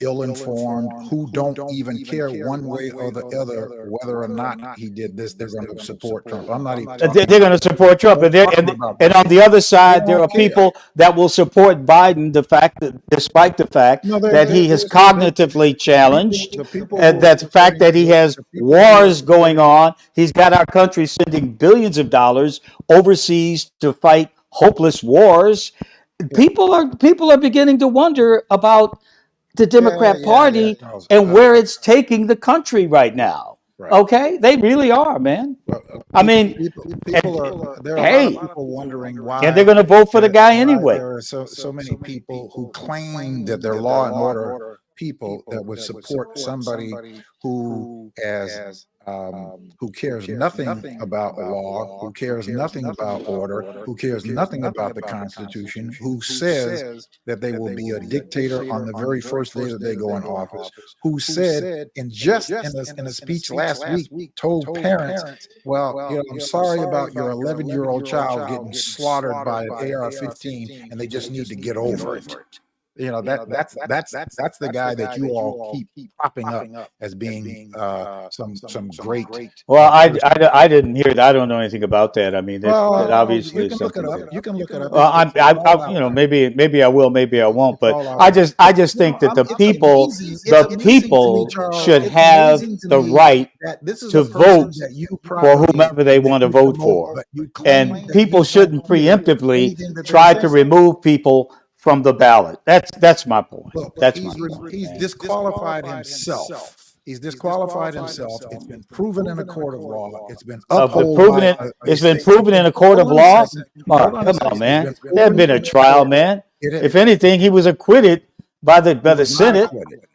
ill-informed, who don't even care one way or the other whether or not he did this. They're going to support Trump. I'm not even. They're going to support Trump, and on the other side, there are people that will support Biden. Despite the fact that he is cognitively challenged, and that the fact that he has wars going on, he's got our country sending billions of dollars overseas to fight hopeless wars. People are beginning to wonder about the Democrat Party and where it's taking the country right now. Okay, they really are, man. I mean, there are a lot of people wondering why, and they're going to vote for the guy anyway. There are so many people who claim that they're law and order people that would support somebody who cares nothing about law, who cares nothing about order, who cares nothing about the Constitution, who says that they will be a dictator on the very first day that they go in office, who said in a speech last week told parents, well, I'm sorry about your 11-year-old child getting slaughtered by an AR-15 and they just need to get over it. That's the guy that you all keep popping up as being some great. Well, I didn't hear it. I don't know anything about that. I mean, that obviously is something. You can look it up. Well, I maybe I will, maybe I won't. But I just think that the people should have the right to vote for whomever they want to vote for, and people shouldn't preemptively try to remove people from the ballot. That's my point. Look, That's he's disqualified himself He's disqualified himself. It's been proven in a court of law. It's been It's upheld been proven in a court of law. Mark, come on, man. There had been a trial, man. If anything, he was acquitted by the Senate.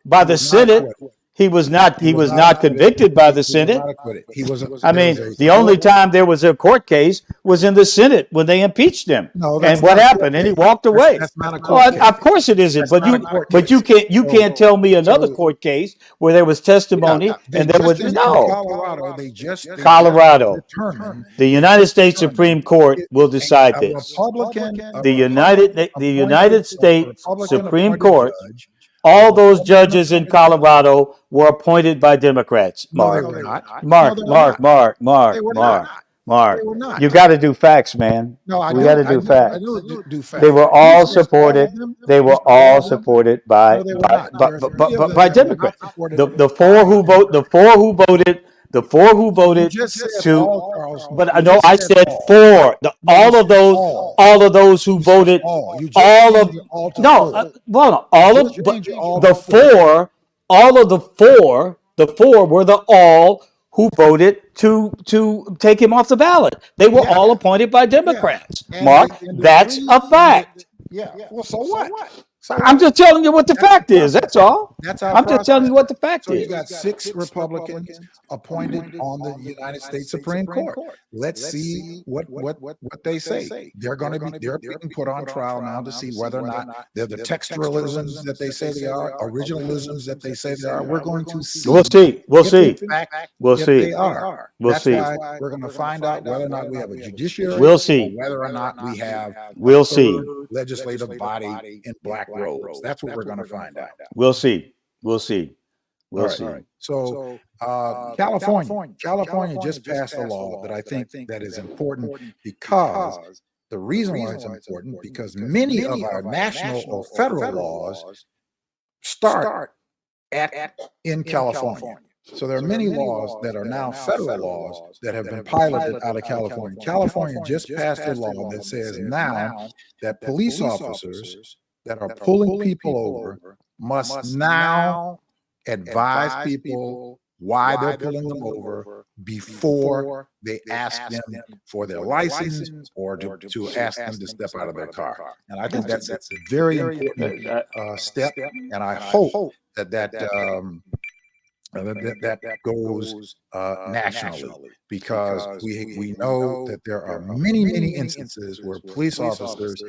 By the Senate, he was not convicted by the Senate. I mean, the only time there was a court case was in the Senate when they impeached him. And what happened? And he walked away. Of course it isn't. But you can't tell me another court case where there was testimony and there was Colorado. The United States Supreme Court will decide this. The United States Supreme Court. All those judges in Colorado were appointed by Democrats. Mark. You got to do facts, man. We got to do facts. They were all supported. They were all supported by Democrats. The four who voted. The four who voted to, but I know I said four. All of those who voted, all of the four were the all who voted to take him off the ballot. They were all appointed by Democrats. Mark, that's a fact. Yeah. Well, so what? I'm just telling you what the fact is. That's all. I'm just telling you what the fact is. So you got 6 Republicans appointed on the United States Supreme Court. Let's see what they say. They're being put on trial now to see whether or not they're the textualisms that they say they are, originalisms that they say they are. We're going to see. We'll see. We'll see. They are. That's why we're going to find out whether or not we have a judiciary. We'll see. Whether or not we have. We'll see. Legislative body in black robes. That's what we're going to find out. We'll see. We'll see. We'll see. So California just passed a law that I think that is important because the reason why it's important because many of our national or federal laws start in California. So there are many laws that are now federal laws that have been piloted out of California. California just passed a law that says now that police officers that are pulling people over must now advise people why they're pulling them over before they ask them for their license or to ask them to step out of their car. And I think that's a very important step. And I hope that goes nationally because we know that there are many instances where police officers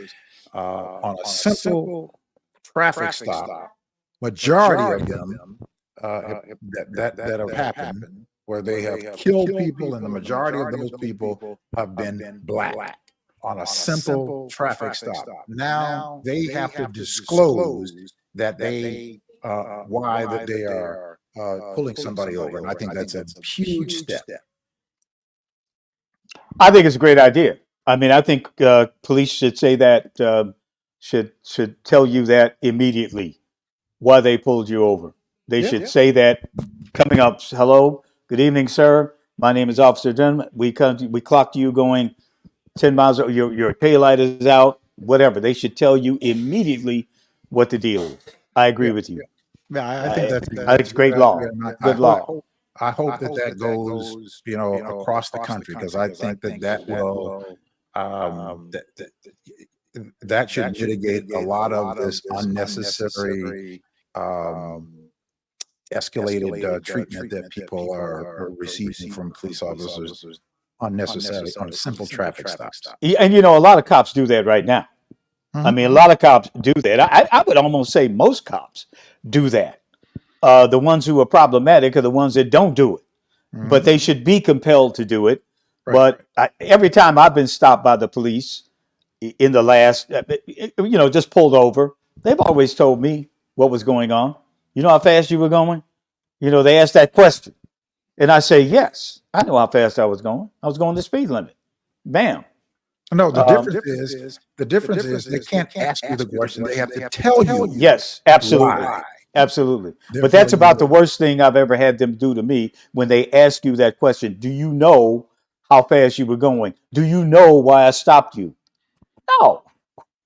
on a simple traffic stop, majority of them that have happened where they have killed people, and the majority of those people have been black on a simple traffic stop. Now they have to disclose that they why that they are pulling somebody over, and I think that's a huge step. I think it's a great idea. I mean, I think police should say that, should tell you that immediately why they pulled you over. They should say that coming up. Hello, good evening, sir. My name is Officer Dunn. We clocked you going 10 miles. Your taillight is out. Whatever. They should tell you immediately what the deal is. I agree with you. Yeah, I think that's it's great law. Good law. I hope that goes, across the country because I think that will that should mitigate a lot of this unnecessary escalated treatment that people are receiving from police officers unnecessarily on simple traffic stops. And a lot of cops do that right now. I mean, a lot of cops do that. I would almost say most cops do that. The ones who are problematic are the ones that don't do it, but they should be compelled to do it. Right. But every time I've been stopped by the police in the last, just pulled over, they've always told me what was going on. You know how fast you were going? They asked that question. And I say, yes, I know how fast I was going. I was going the speed limit. Bam. No, the difference is they can't ask you the question. They have to tell you. Yes, absolutely. Why. Absolutely. But that's about the worst thing I've ever had them do to me when they ask you that question. Do you know how fast you were going? Do you know why I stopped you? No.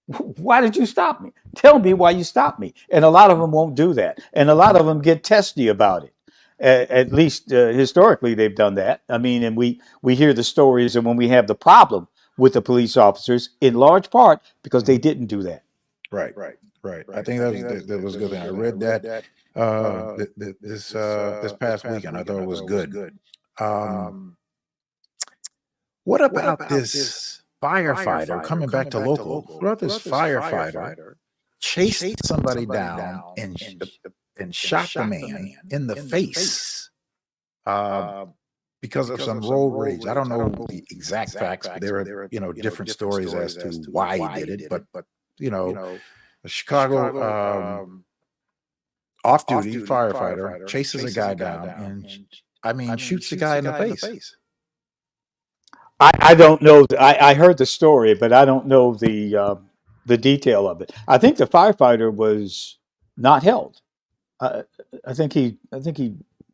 Why did you stop me? Tell me why you stopped me. And a lot of them won't do that. And a lot of them get testy about it. At least historically, they've done that. I mean, and we hear the stories, and when we have the problem with the police officers, in large part because they didn't do that. Right. I think that was a good thing. I read that this past weekend. I thought it was good. What about this firefighter coming back to local? What about this firefighter chased somebody down and shot the man in the face because of some road rage? I don't know the exact facts, but there are different stories as to why he did it. But a Chicago off-duty firefighter chases a guy down and shoots the guy in the face. I don't know. I heard the story, but I don't know the detail of it. I think the firefighter was not held. I think he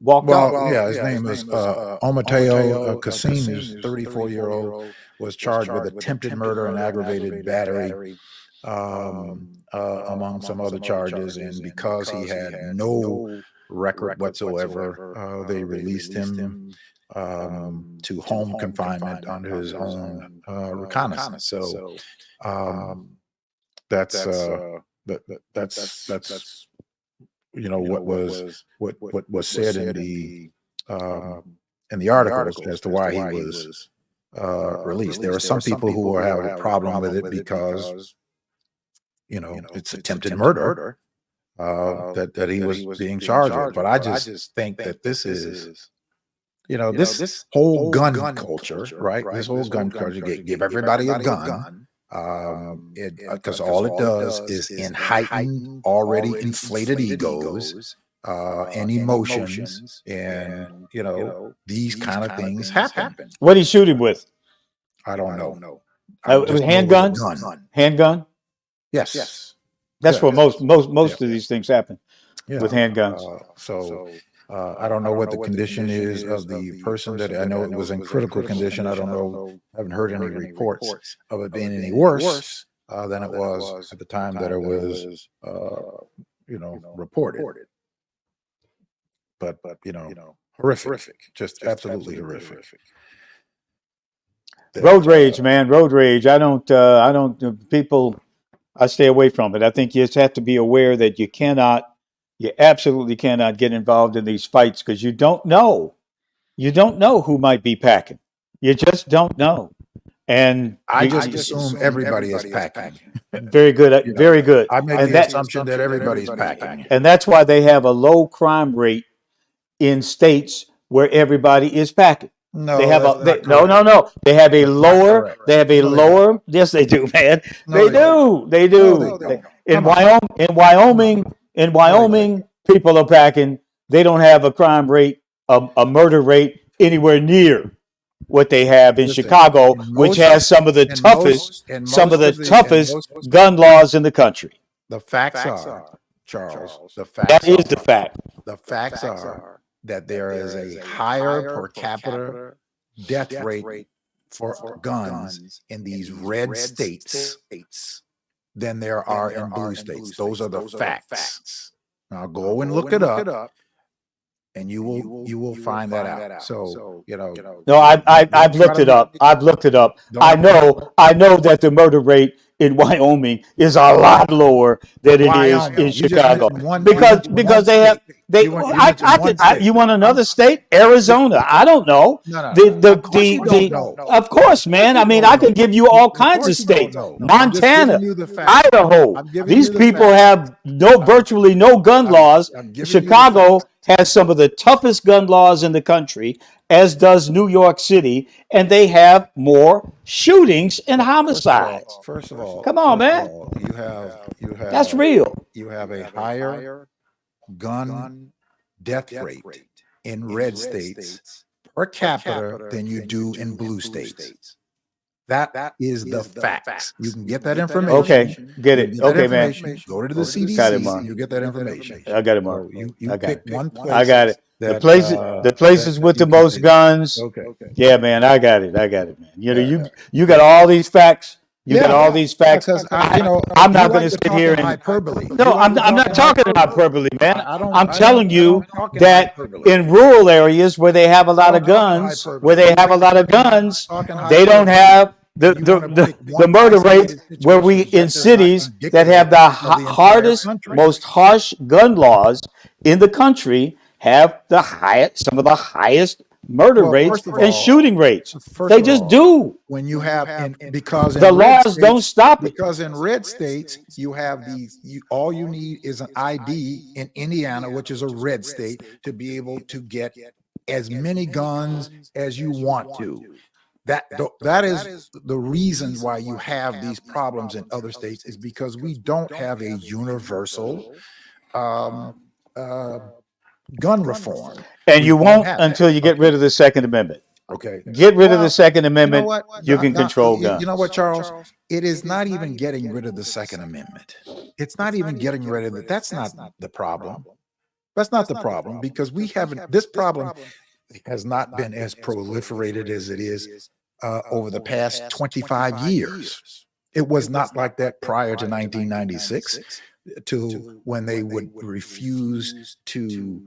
walked out. Well, yeah, his name is Omateo Kasim. He's 34-year-old, was charged with attempted murder and aggravated battery, among some other charges. And because he had no record whatsoever, they released him to home confinement under his own reconnaissance. So that's what was said in the article as to why he was released. There are some people who have a problem with it because it's attempted murder that he was being charged with. But I just think that this is this whole gun culture, right? This whole gun culture, give everybody a gun, because all it does is heighten already inflated egos and emotions, and these kind of things happen. What did he shoot him with? I don't know. It was handgun. Handgun. Yes. That's where most of these things happen with handguns. I don't know what the condition is of the person. That I know it was in critical condition. I don't know. I haven't heard any reports of it being any worse than it was at the time that it was, reported. But horrific, just absolutely horrific. Road rage, man, road rage. I don't. People, I stay away from it. I think you just have to be aware that you absolutely cannot get involved in these fights because you don't know. You don't know who might be packing. You just don't know. And I just assume everybody is packing. Very good. Very good. I make the assumption that everybody's packing. And that's why they have a low crime rate in states where everybody is packing. No, they have no. They have a lower. They have a lower. Yes, they do, man. They do. In Wyoming, people are packing. They don't have a crime rate, a murder rate anywhere near what they have in Chicago, which has some of the toughest gun laws in the country. The facts are, Charles. That is the fact. The facts are that there is a higher per capita death rate for guns in these red states than there are in blue states. Those are the facts. Now go and look it up, and you will find that out. So No, I've looked it up. I know that the murder rate in Wyoming is a lot lower than it is in Chicago because they have. You want another state? Arizona? I don't know. Of course, man. I mean, I could give you all kinds of states. Montana, Idaho. These people have virtually no gun laws. Chicago has some of the toughest gun laws in the country, as does New York City, and they have more shootings and homicides. First of all, come on, man. You have that's real. You have a higher gun death rate in red states per capita than you do in blue states. That is the facts. You can get that information. Okay, get it. Okay, man. Go to the CDC. You get that information. I got it, Mark. You pick one place. I got it. The places with the most guns. Okay. Yeah, man. I got it, man. You got all these facts. You got all these facts. Because I'm not going to sit here and hyperbole. no, I'm not talking hyperbole, man. I'm telling I you don't talk in that hyperbole. in rural areas where they have a lot of guns, hyperbole. they don't have the murder rate where we in cities that have the hardest, most harsh gun laws in the country have the highest, some of the highest murder rates and shooting rates. They just do. When you have, because the laws don't stop it. Because in red states, you have these, all you need is an ID in Indiana, which is a red state, to be able to get as many guns as you want to. That is the reason why you have these problems in other states, is because we don't have a universal gun reform. And you won't until you get rid of the Second Amendment. Okay. Get rid of the Second Amendment. You can control guns. You know what, Charles? It is not even getting rid of the Second Amendment. It's not even getting rid of it. That's not the problem. That's not the problem, because we haven't, this problem has not been as proliferated as it is over the past 25 years. It was not like that prior to 1996, to when they would refuse to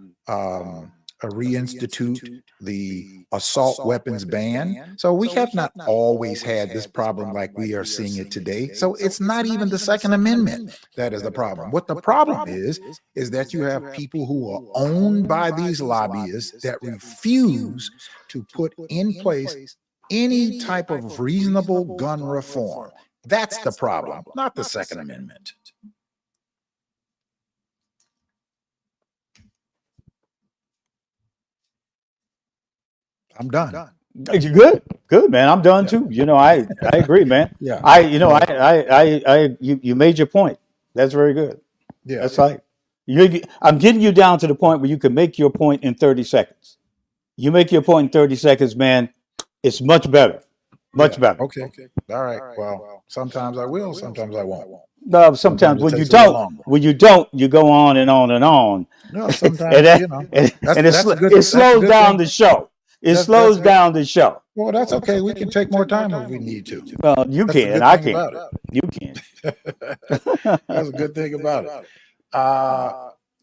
reinstitute the assault weapons ban. So we have not always had this problem like we are seeing it today. So it's not even the Second Amendment that is the problem. What the problem is that you have people who are owned by these lobbyists that refuse to put in place any type of reasonable gun reform. That's the problem, not the Second Amendment. I'm done. Good, man. I'm done too. I agree, man. Yeah. You made your point. That's very good. Yeah. That's like I'm getting you down to the point where you can make your point in 30 seconds. You make your point in 30 seconds, man. It's much better. Much better. Okay. All right. Well, sometimes I will, sometimes I won't. No, sometimes when you don't, you go on and on and on. No, sometimes, and it slows down the show. It slows down the show. Well, that's okay. We can take more time if we need to. Well, you can. I can. You can. That's a good thing about it.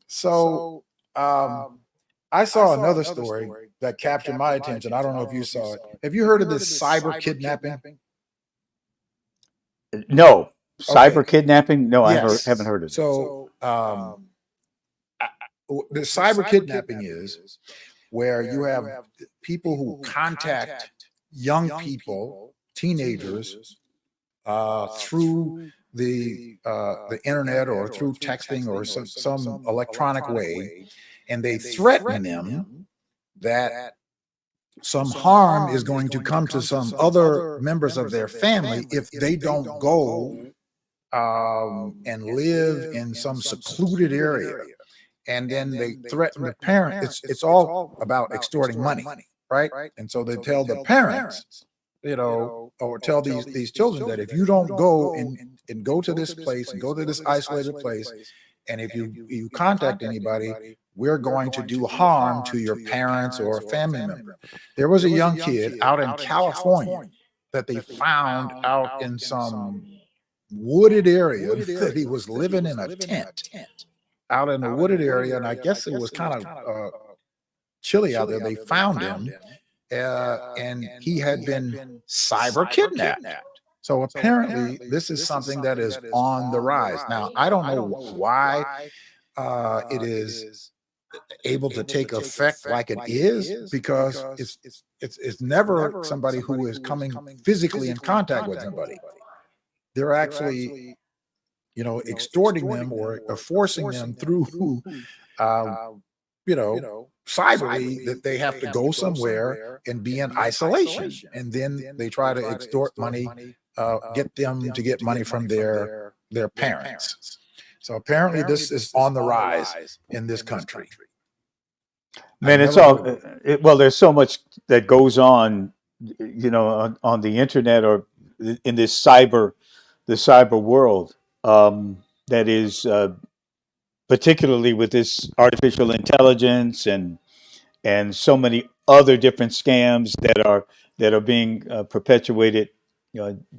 So I saw another story that captured my attention. I don't know if you saw it. Have you heard of this cyber kidnapping? No. Cyber kidnapping? No, yes. I haven't heard of it. So the cyber kidnapping is where you have people who contact young people, teenagers, through the internet or through texting or some electronic way, and they threaten them that some harm is going to come to some other members of their family if they don't go and live in some secluded area. And then they threaten the parent. It's all about extorting money, right? And so they tell the parents, or tell these children that if you don't go and go to this place and go to this isolated place, and if you contact anybody, we're going to do harm to your parents or a family member. There was a young kid out in California that they found out in some wooded area that he was living in a tent out in a wooded area, and I guess it was kind of chilly out there. They found him, and he had been cyber kidnapped. So apparently, this is something that is on the rise. Now, I don't know why it is able to take effect like it is, because it's never somebody who is coming physically in contact with somebody. They're actually extorting them or forcing them through, cyberly, that they have to go somewhere and be in isolation. And then they try to extort money, get them to get money from their parents. So apparently this is on the rise in this country. Man, it's all, well, there's so much that goes on, on the internet or in the cyber world. That is particularly with this artificial intelligence and so many other different scams that are being perpetuated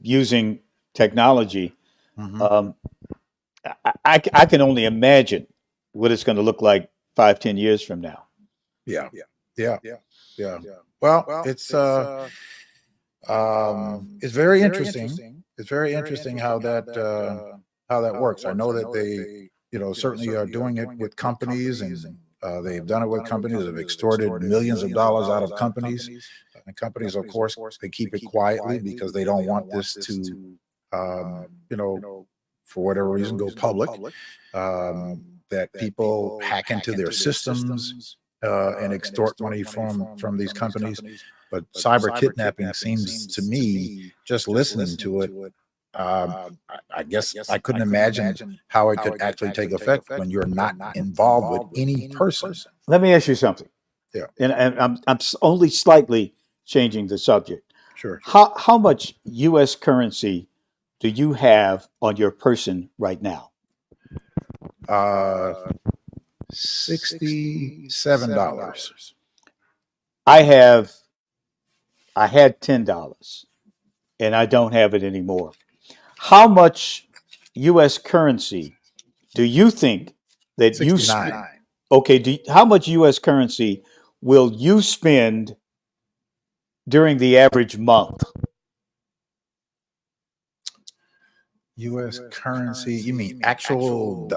using technology, Mhm. I can only imagine what it's going to look like 5, 10 years from now. Yeah. Well, it's very interesting. It's very interesting how that works. I know that they, certainly are doing it with companies, and they've done it with companies that have extorted millions of dollars out of companies. And companies, of course, they keep it quietly because they don't want this to, for whatever reason, go public. That people hack into their systems and extort money from these companies. But cyber kidnapping seems to me, just listening to it, I guess I couldn't imagine how it could actually take effect when you're not involved with any person. Let me ask you something. Yeah. And I'm only slightly changing the subject. Sure. How much U.S. currency do you have on your person right now? $67. I had $10 and I don't have it anymore. How much U.S. currency do you think that 69. How much U.S. currency will you spend during the average month? U.S. currency? You mean actual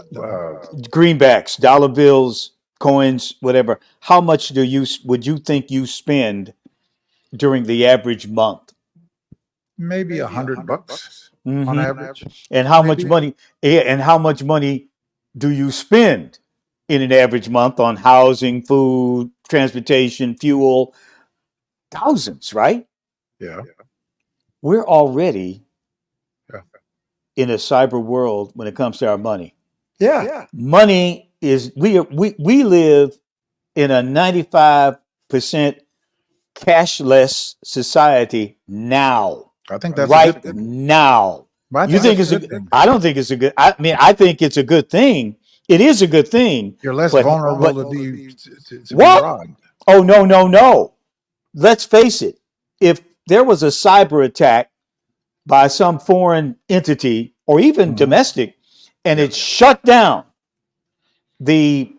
greenbacks, dollar bills, coins, whatever? How much would you think you spend during the average month? Maybe $100 on Mhm. average. And how Maybe. much money? Yeah, and how much money do you spend in an average month on housing, food, transportation, fuel? Thousands, right? Yeah. We're already Yeah. in a cyber world when it comes to our money. Yeah. Money is we live in a 95% cashless society now. I think that's right a good thing. now. I You think it's a good thing. I don't think it's a good. I mean, I think it's a good thing. It is a good thing. You're less but- vulnerable but- to be What? robbed. Oh no. Let's face it. If there was a cyber attack by some foreign entity or even Mhm. domestic, and Yeah. it shut down the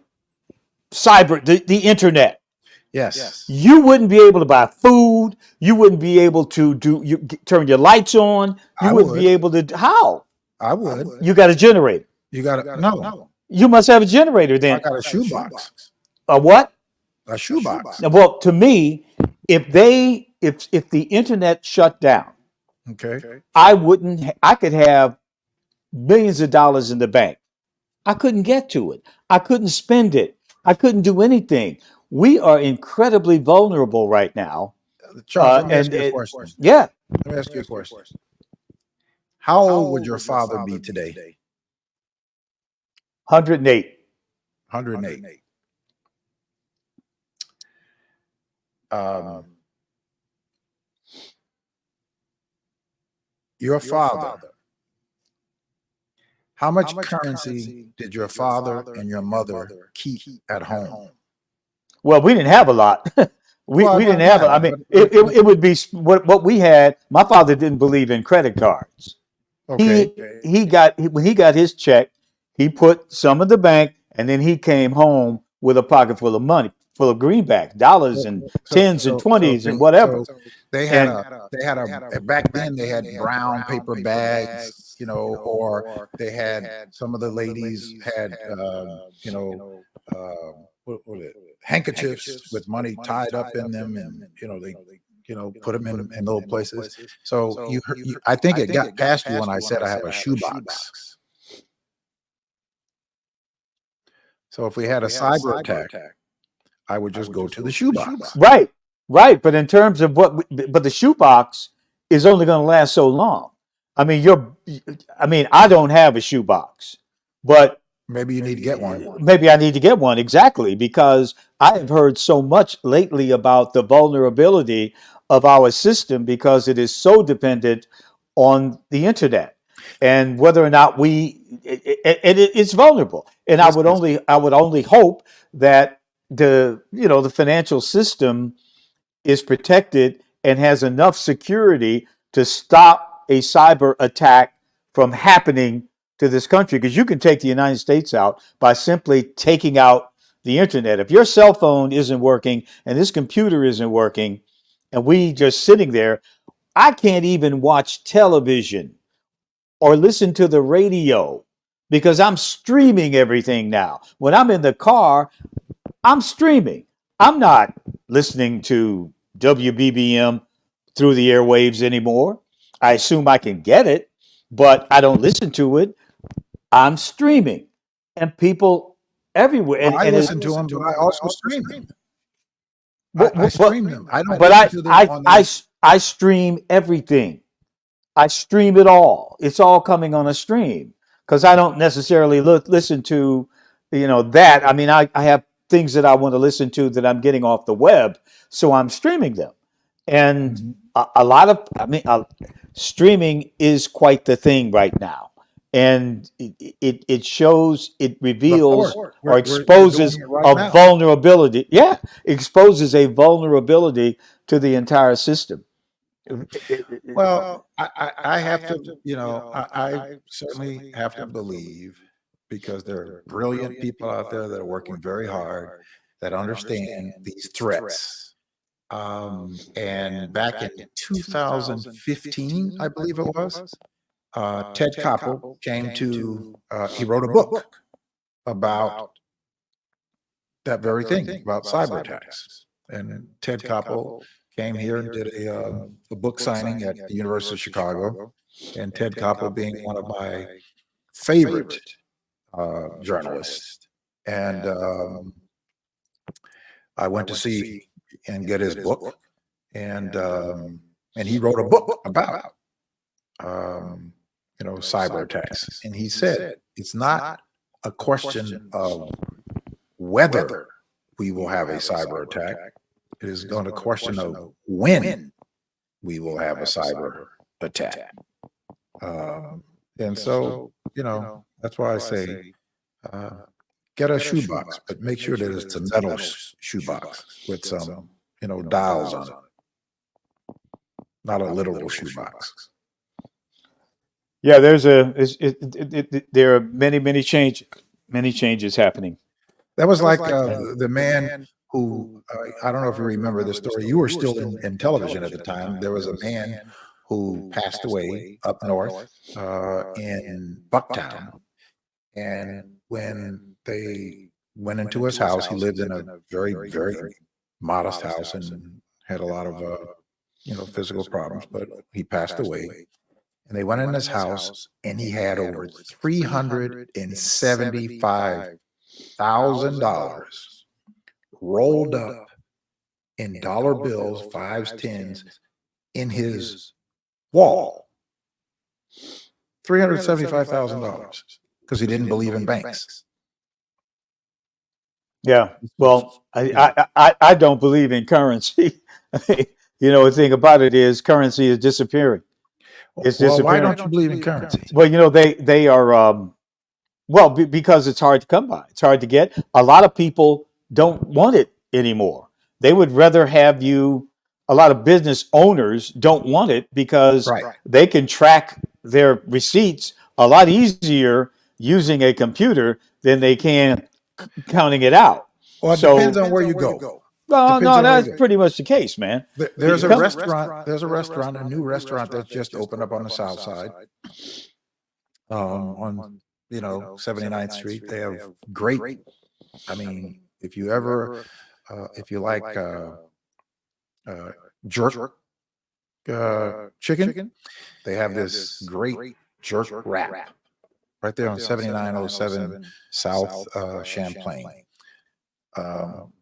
the internet, Yes. you wouldn't be able to buy food. You wouldn't be able to turn your lights on. You I wouldn't would. be able to. How? I would. You got a generator. You got to no. You must have a generator I then. got a shoebox. A what? A shoebox. Well, to me, if the internet shut down, Okay. I could have millions of dollars in the bank. I couldn't get to it. I couldn't spend it. I couldn't do anything. We are incredibly vulnerable right now. Charles, let me ask you a question. Yeah. Let me ask you a question. How old would your father be today? 108. 108. Your father. How much currency did your father and your mother keep at home? Well, we didn't have a lot. we didn't have. I mean, it would be what we had. My father didn't believe in credit cards. Okay. When he got his check, he put some in the bank, and then he came home with a pocket full of money, full of greenbacks, dollars and tens and 20s and whatever. So they had a back then they had brown paper bags, or they had, some of the ladies had what handkerchiefs with money tied up in them, and they put them in little places. So I think it got past you when I said I have a shoebox. So if we had a cyber attack, I would just go to the shoebox. Right. But in terms of but the shoebox is only going to last so long. I mean, I don't have a shoebox, but maybe you need to get one. Maybe I need to get one, exactly, because I have heard so much lately about the vulnerability of our system because it is so dependent on the internet and whether or not it's vulnerable. And I would only hope that the financial system is protected and has enough security to stop a cyber attack from happening to this country, because you can take the United States out by simply taking out the internet. If your cell phone isn't working and this computer isn't working, and we just sitting there, I can't even watch television or listen to the radio because I'm streaming everything now. When I'm in the car, I'm streaming. I'm not listening to WBBM through the airwaves anymore. I assume I can get it, but I don't listen to it. I'm streaming, and people everywhere. Well, I And listen to them, but I also stream them. but, I stream them. I don't but listen to them on I stream everything. I stream it all. It's all coming on a stream because I don't necessarily listen to, that. I mean, I have things that I want to listen to that I'm getting off the web, so I'm streaming them. And a lot of, streaming is quite the thing right now. And it shows, it reveals or We're exposes doing it right a now. vulnerability. Yeah, exposes a vulnerability to the entire system. Well, I have to, I certainly have to believe, because there are brilliant people out there that are working very hard, that understand these threats. And back in 2015, I believe it was, Ted Koppel came to, he wrote a book about that very thing, about cyber attacks. And Ted Koppel came here and did a book signing at the University of Chicago. And Ted Koppel being one of my favorite journalists. And I went to see and get his book. And he wrote a book about, cyber attacks. And he said, it's not a question of whether we will have a cyber attack. It is going to question of when we will have a cyber attack. And so, that's why I say, get a shoebox, but make sure that it's a metal shoebox with some, dials on it, not a literal shoebox. Yeah, there are many changes happening. That was like the man who, I don't know if you remember the story. You were still in television at the time. There was a man who passed away up north in Bucktown. And when they went into his house, he lived in a very, very modest house and had a lot of, physical problems, but he passed away. And they went in his house and he had over $375,000 rolled up in dollar bills, fives, tens, in his wall. $375,000 because he didn't believe in banks. Yeah, well, I don't believe in currency. The thing about it is currency is disappearing. It's disappearing. Why don't you believe in currency? Well, they are because it's hard to come by. It's hard to get. A lot of people don't want it anymore. They would rather have you. A lot of business owners don't want it because they can track their receipts a lot easier using a computer than they can counting it out. Well, it depends on where you go. No, that's pretty much the case, man. There's a restaurant. There's a restaurant, a new restaurant that's just opened up on the south side, on 79th Street. They have great. I mean, if you like jerk chicken, they have this great jerk wrap right there on 7907 South Champlain.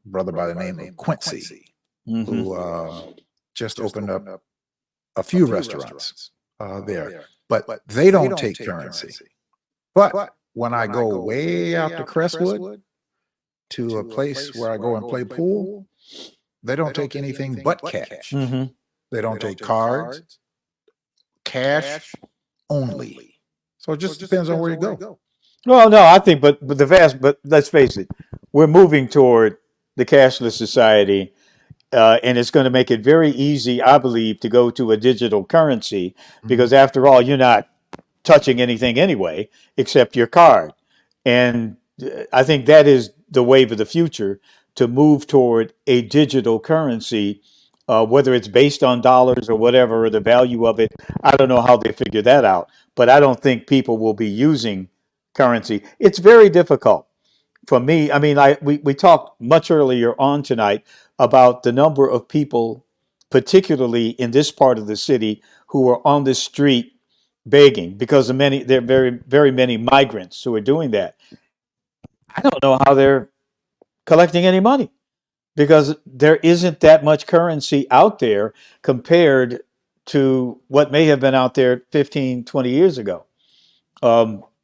Brother by the name of Quincy, who just opened up a few restaurants there, but they don't take currency. But when I go way out to Crestwood to a place where I go and play pool, they don't take anything but cash. They don't take cards, cash only. So it just depends on where you go. Well, no, I think, but let's face it, we're moving toward the cashless society, and it's going to make it very easy, I believe, to go to a digital currency because, after all, you're not touching anything anyway except your card. And I think that is the wave of the future, to move toward a digital currency, whether it's based on dollars or whatever, or the value of it. I don't know how they figure that out, but I don't think people will be using currency. It's very difficult for me. I mean, we talked much earlier on tonight about the number of people, particularly in this part of the city, who are on the street begging because of there are very many migrants who are doing that. I don't know how they're collecting any money because there isn't that much currency out there compared to what may have been out there 15, 20 years ago.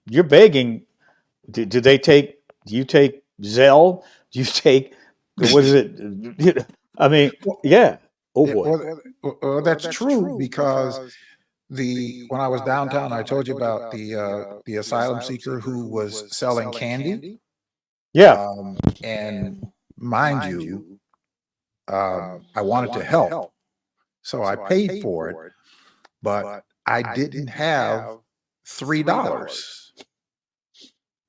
You're begging. Do they take, do you take Zelle? Do you take, what is it? I mean, yeah. Oh boy. Well, that's true because when I was downtown, I told you about the asylum seeker who was selling candy. Yeah. And mind you, I wanted to help, so I paid for it, but I didn't have $3.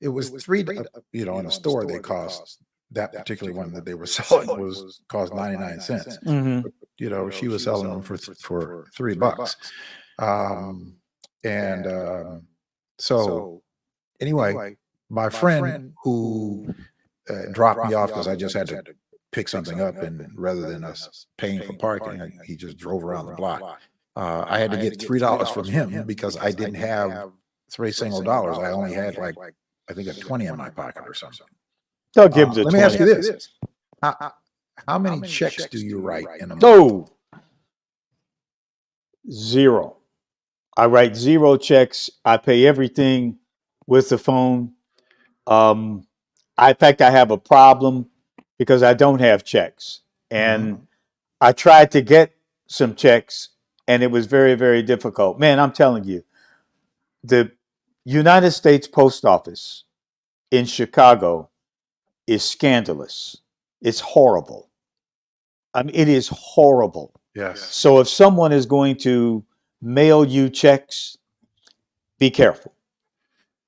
It was $3. In a store they cost, that particular one that they were selling cost 99 cents. Mm-hmm. She was selling them for $3. So anyway, my friend who dropped me off because I just had to pick something up, and rather than us paying for parking, he just drove around the block. I had to get $3 from him because I didn't have $3 single dollars. I only had I think a 20 in my pocket or something. They'll give the Let 20. me ask you this: how many checks do you write in a month? No. Zero. I write zero checks. I pay everything with the phone. In fact, I have a problem because I don't have checks. And I tried to get some checks, and it was very, very difficult. Man, I'm telling you, the United States Post Office in Chicago is scandalous. It's horrible. I mean, it is horrible. Yes. So if someone is going to mail you checks, be careful,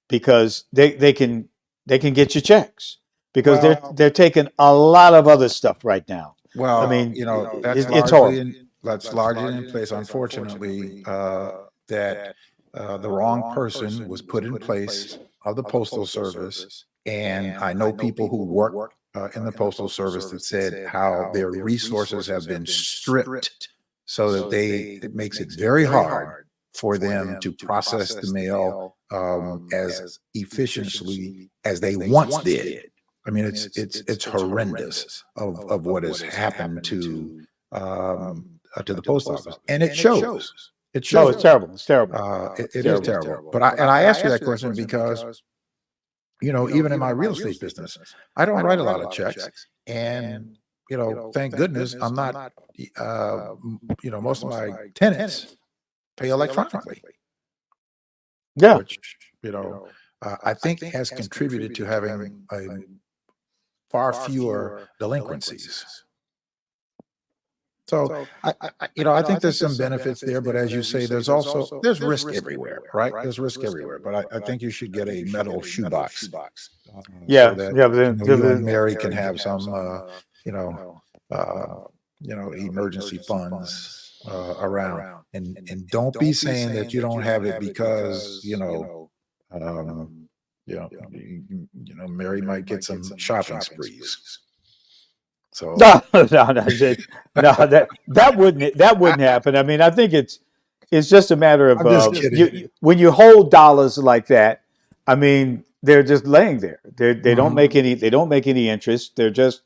because they can get you checks, because they're taking a lot of other stuff right now. Well, I mean, it's horrible. That's largely in place. Unfortunately, that the wrong person was put in place of the Postal Service, and I know people who work in the Postal Service that said how their resources have been stripped so that it makes it very hard for them to process the mail as efficiently as they once did. I mean, it's horrendous of what has happened to the post office, and it shows. It shows. No, it's terrible. It's terrible. It is terrible. But I asked you that question because, even in my real estate business, I don't write a lot of checks, and thank goodness I'm not. Most of my tenants pay electronically. Yeah. Which I think has contributed to having far fewer delinquencies. So I think there's some benefits there, but as you say, there's risk everywhere, right? There's risk everywhere, but I think you should get a metal shoebox. Yeah, so that, yeah. you and Mary can have some, emergency funds around, and don't be saying that you don't have it because Mary might get some shopping sprees. So no, that wouldn't happen. I mean, I think it's just a matter of when you hold dollars like that. I mean, they're just laying there. They don't make any interest. They're just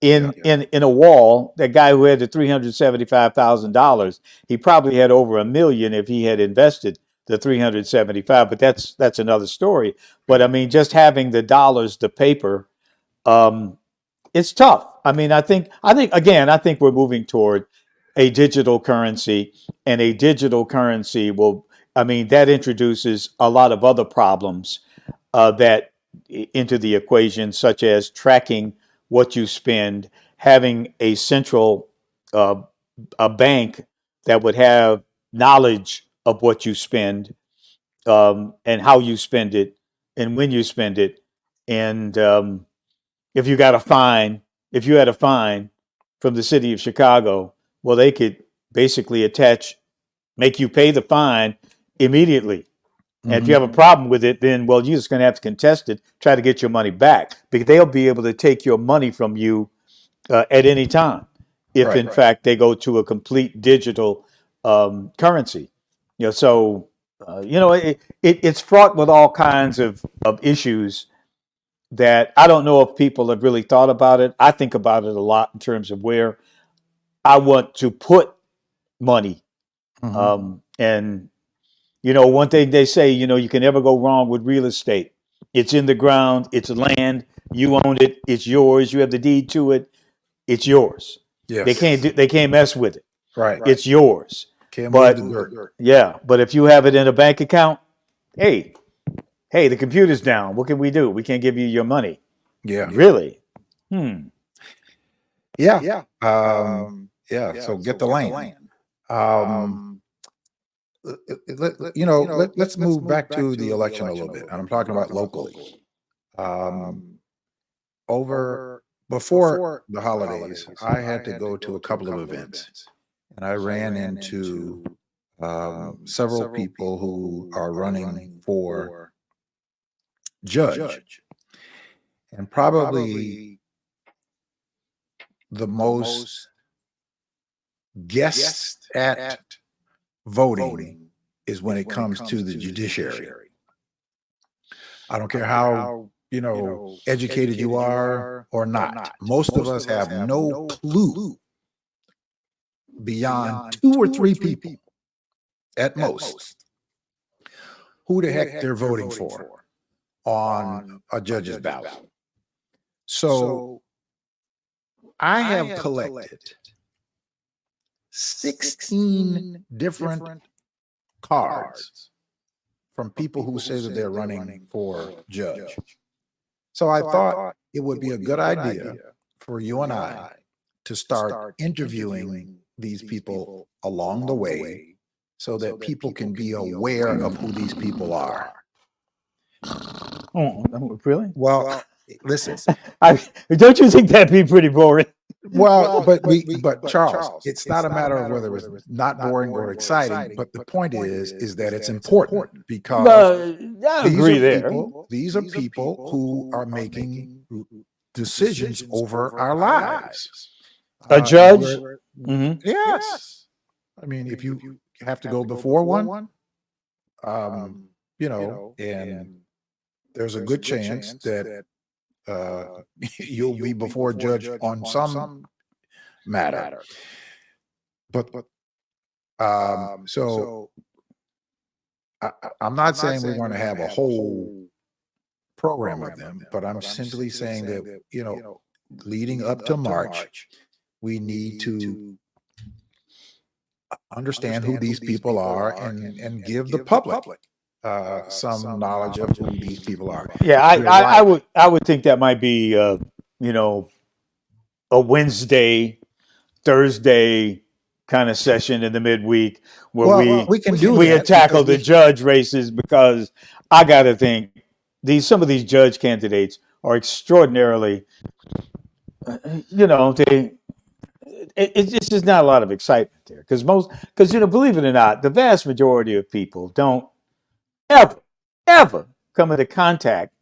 in a wall. That guy who had the $375,000, he probably had over $1 million if he had invested the 375. But that's another story. But I mean, just having the dollars, the paper, it's tough. I mean, I think we're moving toward a digital currency, and a digital currency that introduces a lot of other problems that into the equation, such as tracking what you spend, having a central a bank that would have knowledge of what you spend, and how you spend it and when you spend it. And if you had a fine from the city of Chicago, well, they could basically make you pay the fine immediately. And if you have a problem with it, then, well, you're just going to have to contest it, try to get your money back, because they'll be able to take your money from you at any time if, in fact, they go to a complete digital currency. So it's fraught with all kinds of issues that I don't know if people have really thought about it. I think about it a lot in terms of where I want to put money. And one thing they say, you can never go wrong with real estate. It's in the ground, it's land, you own it, it's yours, you have the deed to it, it's yours. Yes. They can't mess with it. Right. It's yours. Can't but move the dirt. Yeah, but if you have it in a bank account, hey, the computer's down. What can we do? We can't give you your money. Yeah. Really? Yeah. So get the land. Let's move back to the election a little bit. And I'm talking about locally. Before the holidays, I had to go to a couple of events, and I ran into several people who are running for judge, and probably the most guessed at voting is when it comes to the judiciary. I don't care how educated you are or not. Most of us have no clue beyond 2 or 3 people at most who the heck they're voting for on a judge's ballot. So I have collected 16 different cards from people who say that they're running for judge. So I thought it would be a good idea for you and I to start interviewing these people along the way so that people can be aware of who these people are. Oh, really? Well, listen. Don't you think that'd be pretty boring? Well, but Charles, it's not a matter of whether it's not boring or exciting, but the point is that it's important because I agree there. These are people who are making decisions over our lives. A judge? Yes. I mean, if you have to go before one, and there's a good chance that you'll be before a judge on some matter. But so I'm not saying we're going to have a whole program of them, but I'm simply saying that, leading up to March, we need to understand who these people are and give the public some knowledge of who these people are. Yeah, I would think that might be a Wednesday, Thursday kind of session in the midweek where we had tackled the judge races, because I got to think some of these judge candidates are extraordinarily, it's just not a lot of excitement there, because believe it or not, the vast majority of people don't ever come into contact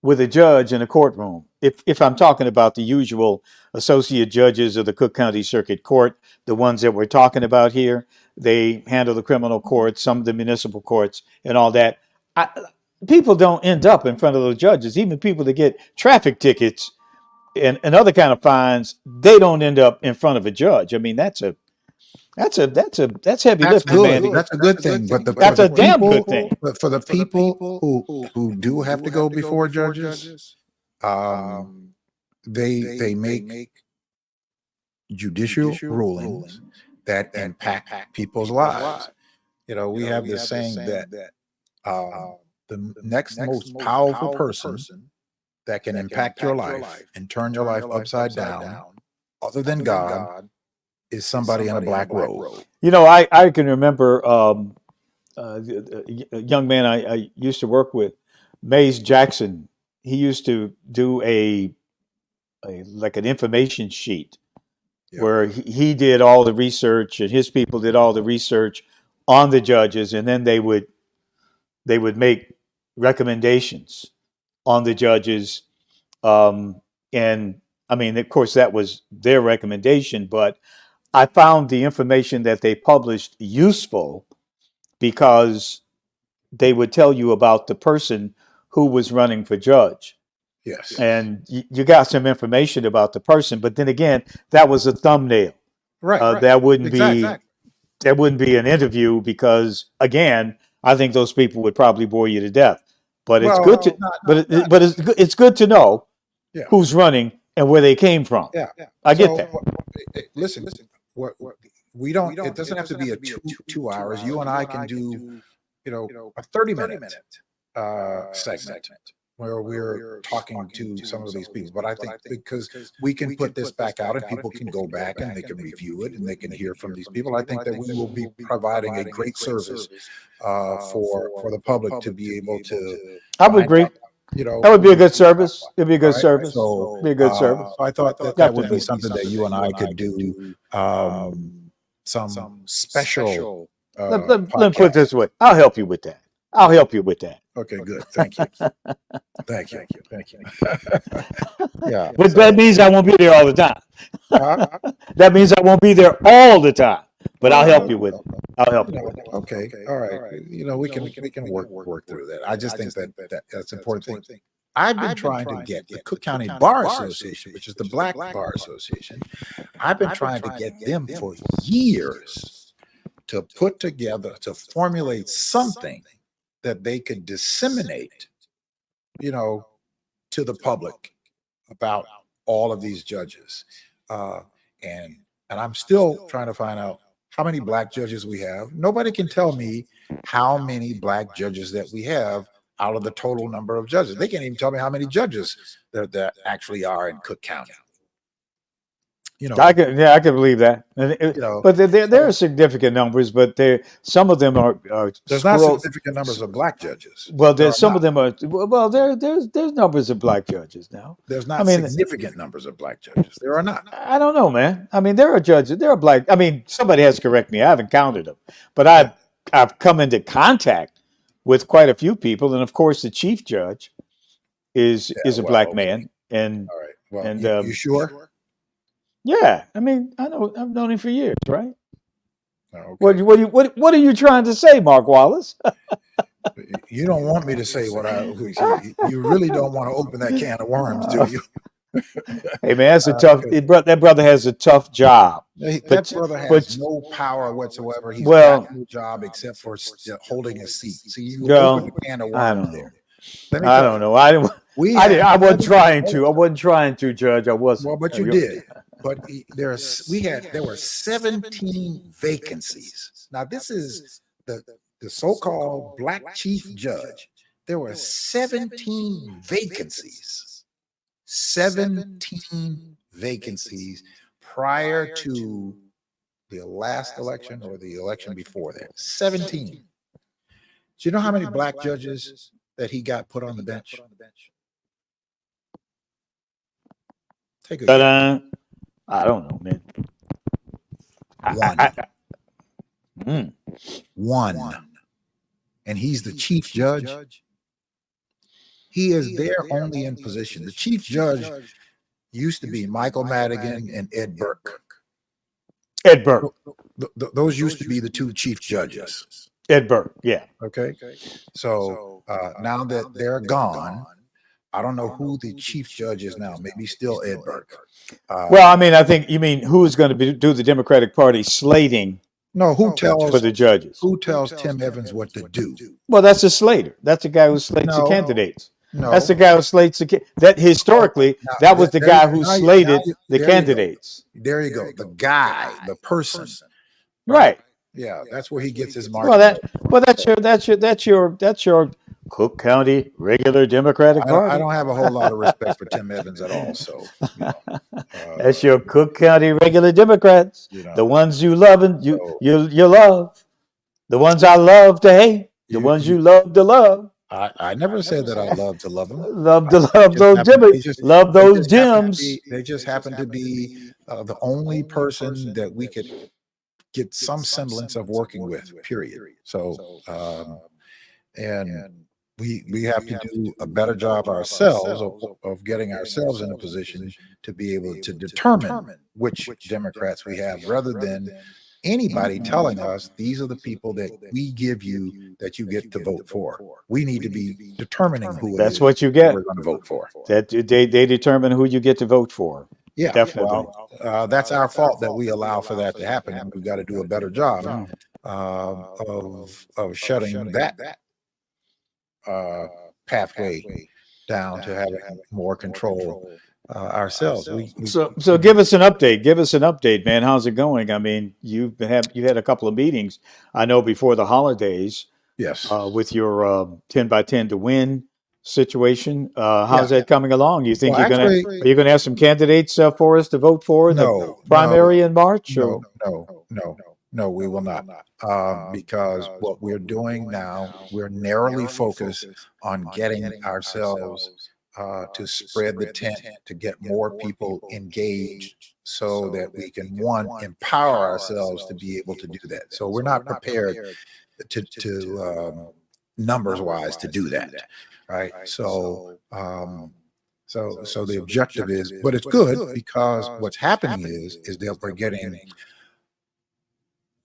with a judge in a courtroom. If I'm talking about the usual associate judges of the Cook County Circuit Court, the ones that we're talking about here, they handle the criminal courts, some of the municipal courts, and all that. People don't end up in front of those judges. Even people that get traffic tickets and other kind of fines, they don't end up in front of a judge. I mean, that's heavy lifting, man. That's a good thing, but that's a damn good thing. But for the people who do have to go before judges, they make judicial rulings that impact people's lives. We have this saying that the next most powerful person that can impact your life and turn your life upside down, other than God, is somebody in a black robe. I can remember a young man I used to work with, Mays Jackson. He used to do a like an information sheet where he did all the research and his people did all the research on the judges, and then they would make recommendations on the judges. And I mean, of course, that was their recommendation, but I found the information that they published useful because they would tell you about the person who was running for judge. Yes. And you got some information about the person, but then again, that was a thumbnail. Right. That wouldn't be an interview because, again, I think those people would probably bore you to death. But it's good to, it's good to know who's running and where they came from. Yeah. I get that. Listen. We don't. It doesn't have to be a 2 hours. You and I can do, a 30-minute segment where we're talking to some of these people. But I think because we can put this back out and people can go back and they can review it and they can hear from these people, I think that we will be providing a great service for the public to be able to. I would agree. That would be a good service. It'd be a good service. So, be a good service. I thought that would be something that you and I could do. Some special. Let me put it this way. I'll help you with that. Okay, good. Thank you. Thank you. Yeah. But that means I won't be there all the time. That means I won't be there all the time. But I'll help you with it. Okay. All right. We can work through that. I just think that's an important thing. I've been trying to get the Cook County Bar Association, which is the Black Bar Association. I've been trying to get them for years to put together, to formulate something that they could disseminate, to the public about all of these judges. And I'm still trying to find out how many Black judges we have. Nobody can tell me how many Black judges that we have out of the total number of judges. They can't even tell me how many judges there actually are in Cook County. I can believe that. But there are significant numbers, but some of them are. There's not significant numbers of Black judges. Well, there's some of them are. Well, there's numbers of Black judges now. There's not significant numbers of Black judges. There are not. I don't know, man. I mean, there are judges. There are Black. I mean, somebody has to correct me. I haven't counted them, but I've come into contact with quite a few people, and of course, the chief judge is a Black man. And all right. Well, and you sure? Yeah, I mean, I know I've known him for years, right? Okay. What are you trying to say, Mark Wallace? You don't want me to say you really don't want to open that can of worms, do you? Hey man, that's a tough. That brother has a tough job. That brother has no power whatsoever. He's got no job except for holding a seat. So you open the can of worms there. I don't know. I wasn't trying to. I wasn't trying to, Judge. I wasn't. Well, but you did. But there were 17 vacancies. Now this is the so-called Black chief judge. There were 17 vacancies. 17 vacancies prior to the last election or the election before that. 17. Do you know how many Black judges that he got put on the bench? Take a guess. I don't know, man. One. And he's the chief judge. He is there only in position. The chief judge used to be Michael Madigan and Ed Burke. Ed Burke. Those used to be the two chief judges. Ed Burke, yeah. Okay. So now that they're gone, I don't know who the chief judge is now. Maybe still Ed Burke. Well, I mean, I think you mean who's going to do the Democratic Party slating? No, who tells for the judges? Who tells Tim Evans what to do? Well, that's a slater. That's the guy who slates the candidates. No, that's the guy who slates that historically. That was the guy who slated the candidates. There you go. The guy, the person. Right. Yeah, that's where he gets his mark. Well, that's your Cook County regular Democratic Party. I don't have a whole lot of respect for Tim Evans at all. So that's your Cook County regular Democrats, the ones you love and you love. The ones I love to hate. The You, ones you, you love to love. I never said that I love to love them. Love to love those love They those just happen to gems. be, the only person that we could get some semblance of working with, period. So, and we have to do a better job ourselves of getting ourselves in a position to be able to determine which Democrats we have, rather than anybody telling us these are the people that we give you that you get to vote for. We need to be determining who it That's is what you that get. we're going to vote for. That they determine who you get to vote for. Yeah, Definitely. well, that's our fault that we allow for that to happen, and we've got to do a better job of shutting that pathway down to having more control ourselves. So give us an update. Give us an update, man. How's it going? I mean, you had a couple of meetings, I know, before the holidays. Yes. With your 10 by 10 to win situation. How's that coming along? You think Well, are you gonna have some candidates for us to vote for in the primary in March? No, we will not. Because what we're doing now, we're narrowly focused on getting ourselves to spread the tent, to get more people engaged, so that we can, one, empower ourselves to be able to do that. So we're not prepared to numbers wise to do that, right? So so the objective is, but it's good, because what's happening is that we're getting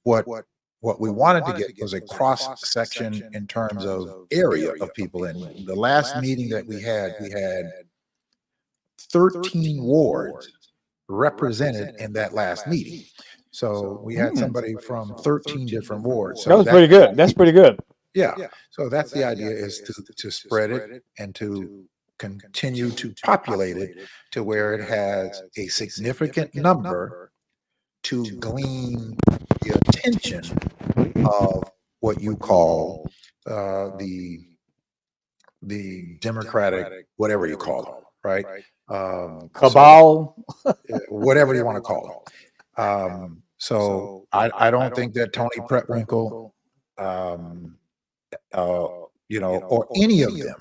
what we wanted to get was a cross section in terms of area of people. In the last meeting that we had 13 wards represented in that last meeting. So we had somebody from 13 different wards. So that's pretty good. That's pretty good. Yeah. So that's the idea, is to spread it and to continue to populate it to where it has a significant number to glean the attention of what you call the Democratic, whatever you call them, right? Cabal, whatever you want to call them. So I don't think that Tony Pretwinkle, or any of them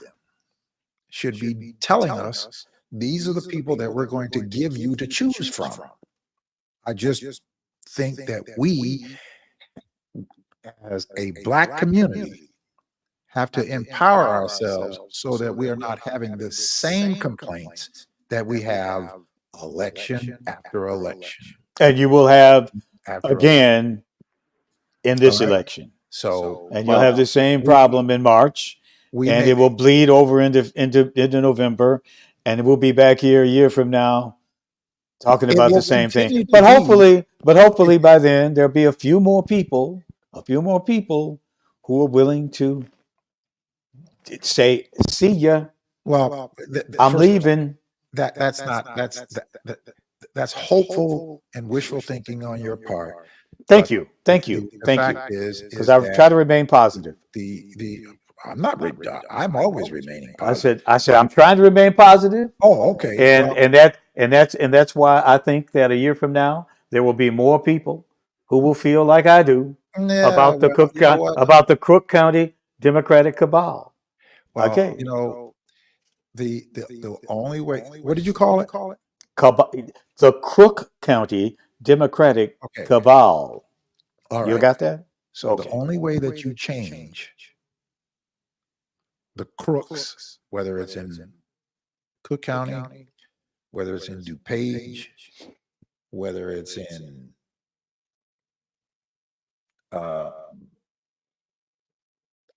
should be telling us these are the people that we're going to give you to choose from. I just think that we, as a Black community, have to empower ourselves so that we are not having the same complaints that we have election after election. And you will have again in this election. So, and you'll have the same problem in March, and it will bleed over into November, and we'll be back here a year from now talking about the same thing. But hopefully by then there'll be a few more people who are willing to say, "See ya. Well, I'm leaving." That's hopeful and wishful thinking on your part. Thank you. The fact is because I try to remain positive. I'm always remaining positive. I said I'm trying to remain positive. Oh, okay. And that's why I think that a year from now there will be more people who will feel like I do about the Crook County Democratic cabal. Well, okay. The only way. What did you call it? The Crook County Democratic cabal. All right. You got that? So the only way that you change the crooks, whether it's in Cook County, whether it's in DuPage, whether it's in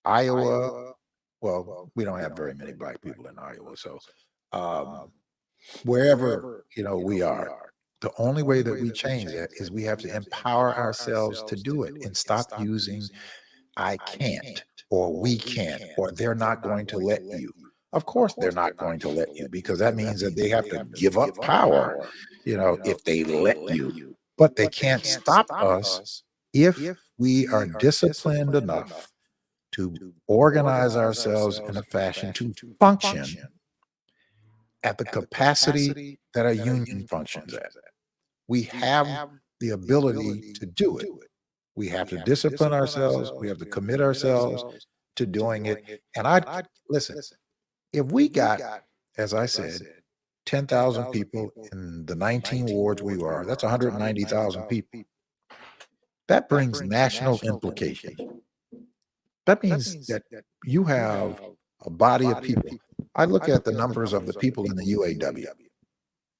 Iowa. Well, we don't have very many Black people in Iowa, so wherever we are, the only way that we change that is we have to empower ourselves to do it and stop using "I can't" or "we can't" or "they're not going to let you." Of course they're not going to let you, because that means that they have to give up power, if they let you. But they can't stop us if we are disciplined enough to organize ourselves in a fashion to function at the capacity that a union functions at. We have the ability to do it. We have to discipline ourselves. We have to commit ourselves to doing it. And listen, if we got, as I said, 10,000 people in the 19 wards we are, that's 190,000 people. That brings national implications. That means that you have a body of people. I look at the numbers of the people in the UAW,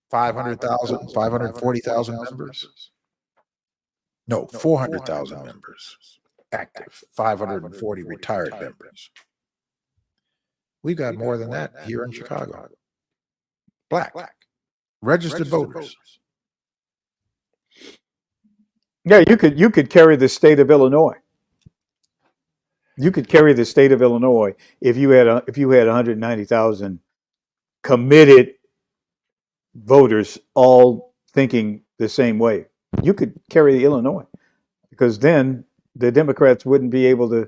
500,000, 540,000 members. No, 400,000 members active, 540 retired members. We've got more than that here in Chicago. Black, registered voters. Yeah, you could carry the state of Illinois. You could carry the state of Illinois if you had 190,000 committed voters all thinking the same way. You could carry Illinois, because then the Democrats wouldn't be able to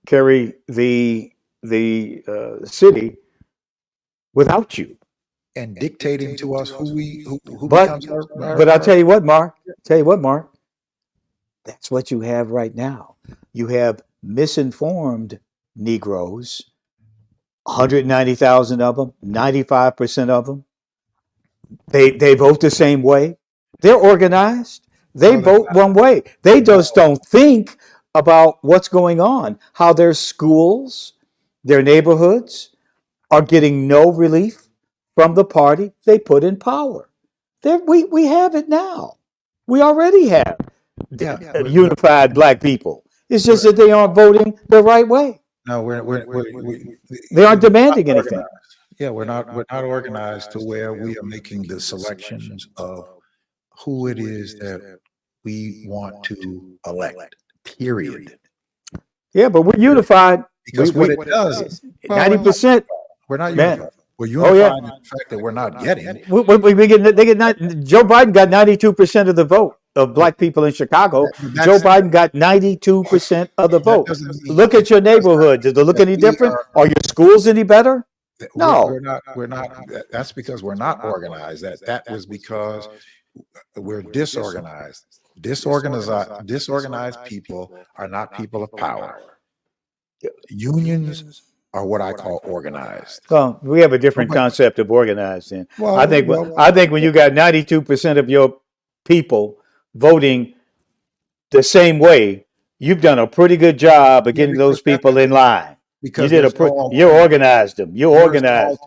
carry the city without you. And dictating to us who But becomes I'll tell you what, Mark. That's what you have right now. You have misinformed Negroes, 190,000 of them, 95% of them. They vote the same way. They're organized. They vote one way. They just don't think about what's going on, how their schools, their neighborhoods are getting no relief from the party they put in power. We have it now. We already have unified black people. It's just that they aren't voting the right way. No, they aren't demanding anything. Yeah, we're not organized to where we are making the selections of who it is that we want to elect. Period. Yeah, but we're unified. Because what it does, 90%. We're not unified. We're unified in the fact that we're not getting. Joe Biden got 92% of the vote of black people in Chicago. Joe Biden got 92% of the vote. Look at your neighborhood. Does it look any different? Are your schools any better? No. We're not. That's because we're not organized. That was because we're disorganized. Disorganized people are not people of power. Unions are what I call organized. Well, we have a different concept of organized then. I think when you got 92% of your people voting the same way, you've done a pretty good job of getting those people in line. Because you organized them. You organized.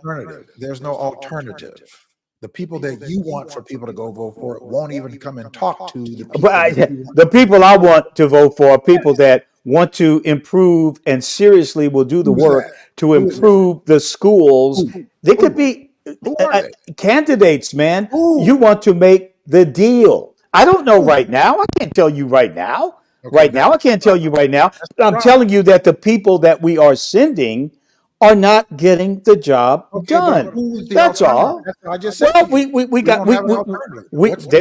There's no alternative. The people that you want for people to go vote for won't even come and talk to the people. The people I want to vote for are people that want to improve and seriously will do the work to improve the schools. They could be candidates, man. You want to make the deal. I don't know right now. I can't tell you right now. I can't tell you right now. But I'm telling you that the people that we are sending are not getting the job done. That's all. I just said.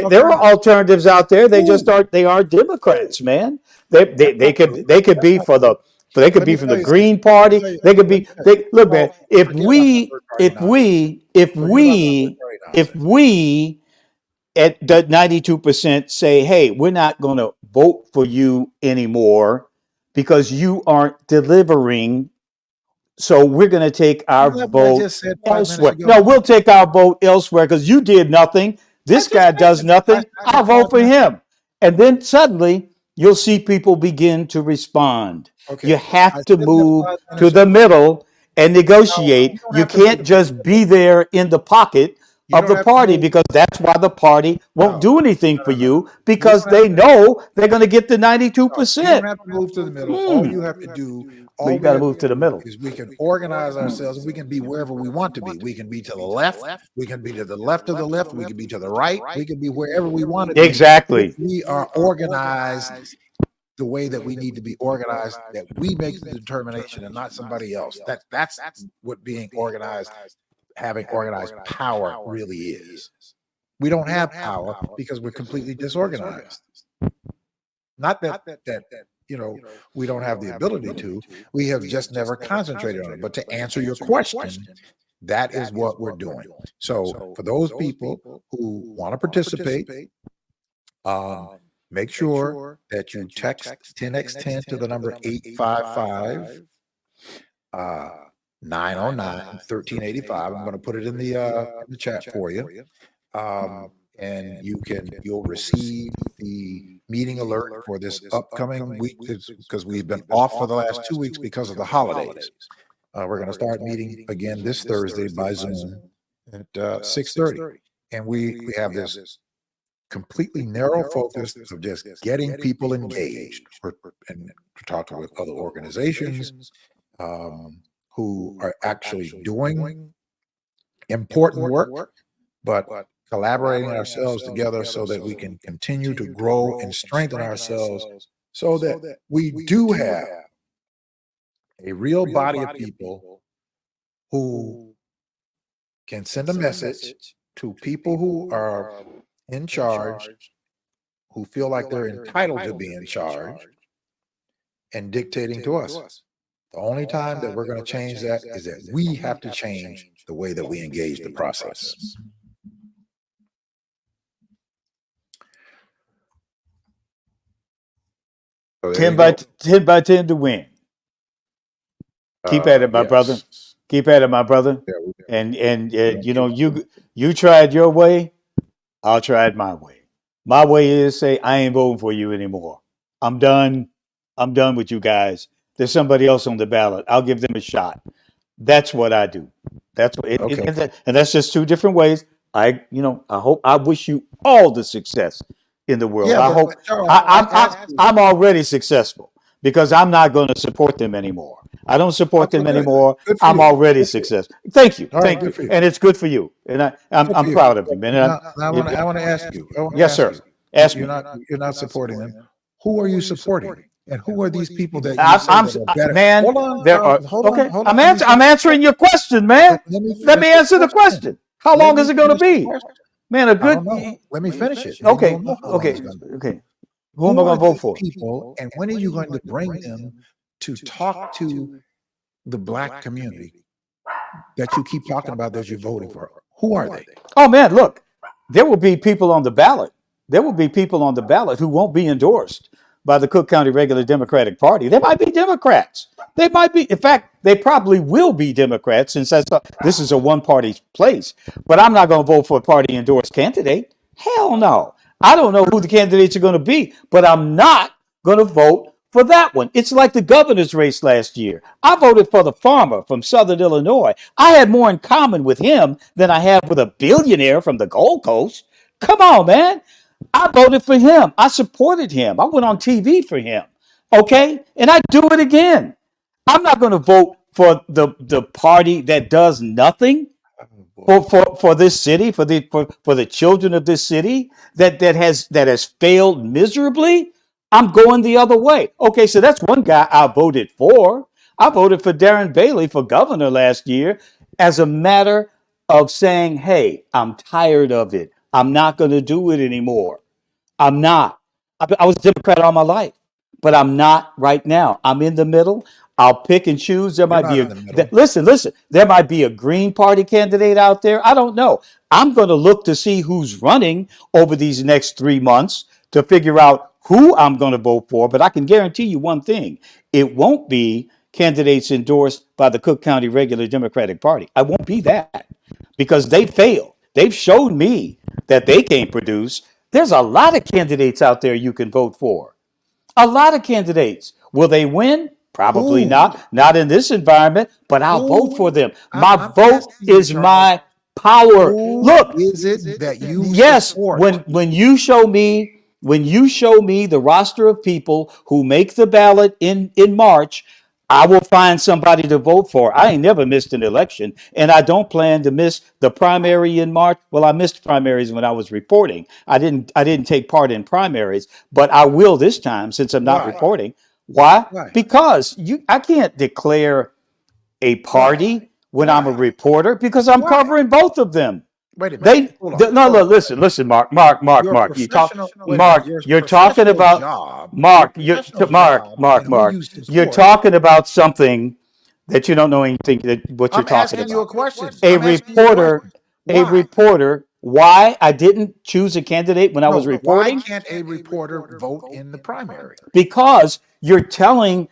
There are alternatives out there. They just aren't. They are Democrats, man. They could be from the Green Party. They could be. Look, man. If we at the 92% say, hey, we're not going to vote for you anymore because you aren't delivering. So we're going to take our vote elsewhere. No, we'll take our vote elsewhere because you did nothing. This guy does nothing. I'll vote for him. And then suddenly you'll see people begin to respond. You have to move to the middle and negotiate. You can't just be there in the pocket of the party, because that's why the party won't do anything for you, because they know they're going to get the 92%. You don't have to move to the middle. All you have to do, you got to move to the middle. Is we can organize ourselves. We can be wherever we want to be. We can be to the left. We can be to the left of the left. We can be to the right. We can be wherever we want to be. Exactly. We are organized the way that we need to be organized, that we make the determination and not somebody else. That's what being organized, having organized power really is. We don't have power because we're completely disorganized. Not that we don't have the ability to. We have just never concentrated on it. But to answer your question, that is what we're doing. So for those people who want to participate, make sure that you text 10x10 to the number 855 909 1385. I'm going to put it in the chat for you. And you'll receive the meeting alert for this upcoming week, because we've been off for the last 2 weeks because of the holidays. We're going to start meeting again this Thursday by Zoom at 6:30. And we have this completely narrow focus of just getting people engaged, and talking with other organizations who are actually doing important work, but collaborating ourselves together so that we can continue to grow and strengthen ourselves, so that we do have a real body of people who can send a message to people who are in charge, who feel like they're entitled to be in charge and dictating to us. The only time that we're going to change that is that we have to change the way that we engage the process. So 10 by 10 to win. Keep at it, my brother. Keep at it, my brother. And you know, you tried your way, I'll try it my way. My way is say, I ain't voting for you anymore. I'm done. I'm done with you guys. There's somebody else on the ballot. I'll give them a shot. That's what I do. That's what and that's just two different ways. I wish you all the success in the world. Yeah, I hope I'm already successful, because I'm not going to support them anymore. I don't support them anymore. I'm already successful. Thank you. Thank you. And it's good for you. And I'm proud of you, man. I want to ask you. Yes, sir. Ask me. You're not supporting them. Who are you supporting? And who are these people that you man? Hold on. I'm answering your question, man. Let me answer the question. How long is it going to be? Man, let me finish it. Okay. Who am I going to vote for? People, and when are you going to bring them to talk to the Black community that you keep talking about that you're voting for? Who are they? Oh man, look, there will be people on the ballot. There will be people on the ballot who won't be endorsed by the Cook County Regular Democratic Party. They might be Democrats. They might be, in fact, they probably will be Democrats, since this is a one-party place. But I'm not going to vote for a party-endorsed candidate. Hell no. I don't know who the candidates are going to be, but I'm not going to vote for that one. It's like the governor's race last year. I voted for the farmer from Southern Illinois. I had more in common with him than I have with a billionaire from the Gold Coast. Come on, man. I voted for him. I supported him. I went on TV for him. Okay? And I do it again. I'm not going to vote for the party that does nothing for this city, for the children of this city that has failed miserably. I'm going the other way. Okay, so that's one guy I voted for. I voted for Darren Bailey for governor last year as a matter of saying, hey, I'm tired of it. I'm not going to do it anymore. I'm not. I was a Democrat all my life, but I'm not right now. I'm in the middle. I'll pick and choose. There might be listen. There might be a Green Party candidate out there. I don't know. I'm going to look to see who's running over these next 3 months to figure out who I'm going to vote for. But I can guarantee you one thing: it won't be candidates endorsed by the Cook County Regular Democratic Party. I won't be that, because they failed. They've showed me that they can't produce. There's a lot of candidates out there you can vote for. A lot of candidates. Will they win? Probably not. Not in this environment, but I'll vote for them. My vote is my power. Look, is it that you support? when you show me the roster of people who make the ballot in March, I will find somebody to vote for. I ain't never missed an election, and I don't plan to miss the primary in March. Well, I missed primaries when I was reporting. I didn't take part in primaries, but I will this time since I'm not reporting. Why? Because I can't declare a party when I'm a reporter, because I'm covering both of them. Wait a minute. Listen, Mark. You're talking about You're talking about something that you don't know anything that what you're talking about. I'm asking you a question. A reporter why I didn't choose a candidate when I was reporting? Why can't a reporter vote in the primary? Because you're telling,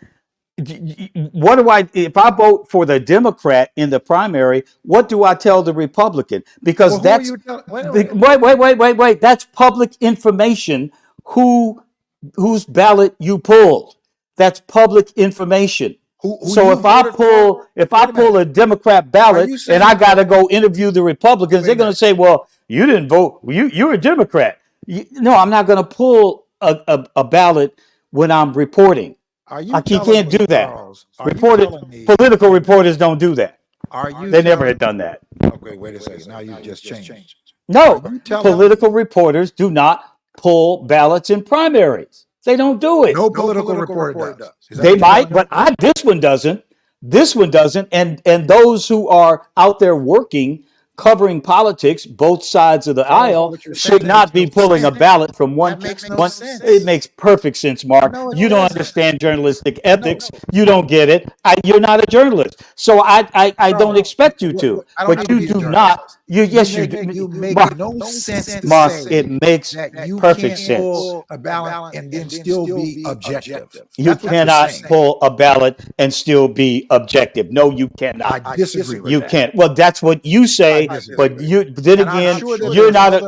what do I, if I vote for the Democrat in the primary, what do I tell the Republican? Because Well, that's, wait, that's public information whose ballot you pulled. That's public information. So if I pull a Democrat ballot and I got to go interview the Republicans, they're going to say, "Well, you didn't vote. You're a Democrat." No, I'm not going to pull a ballot when I'm reporting. You can't do that. Political reporters don't do that. They never had done that. Okay, wait a second. Now you've just changed. No, political reporters do not pull ballots in primaries. They don't do it. No political reporter does. They might, but this one doesn't. This one doesn't. And those who are out there working, covering politics, both sides of the aisle, should not be pulling a ballot from one. It makes perfect sense, Mark. You don't understand journalistic ethics. You don't get it. You're not a journalist, so I don't expect you to. But you do not. Yes, you do. You make no sense, Mark. It makes perfect sense. Pull a ballot and then still be objective. You cannot pull a ballot and still be objective. No, you cannot. I disagree with You that. can't. Well, that's what you say, but then again, you're not a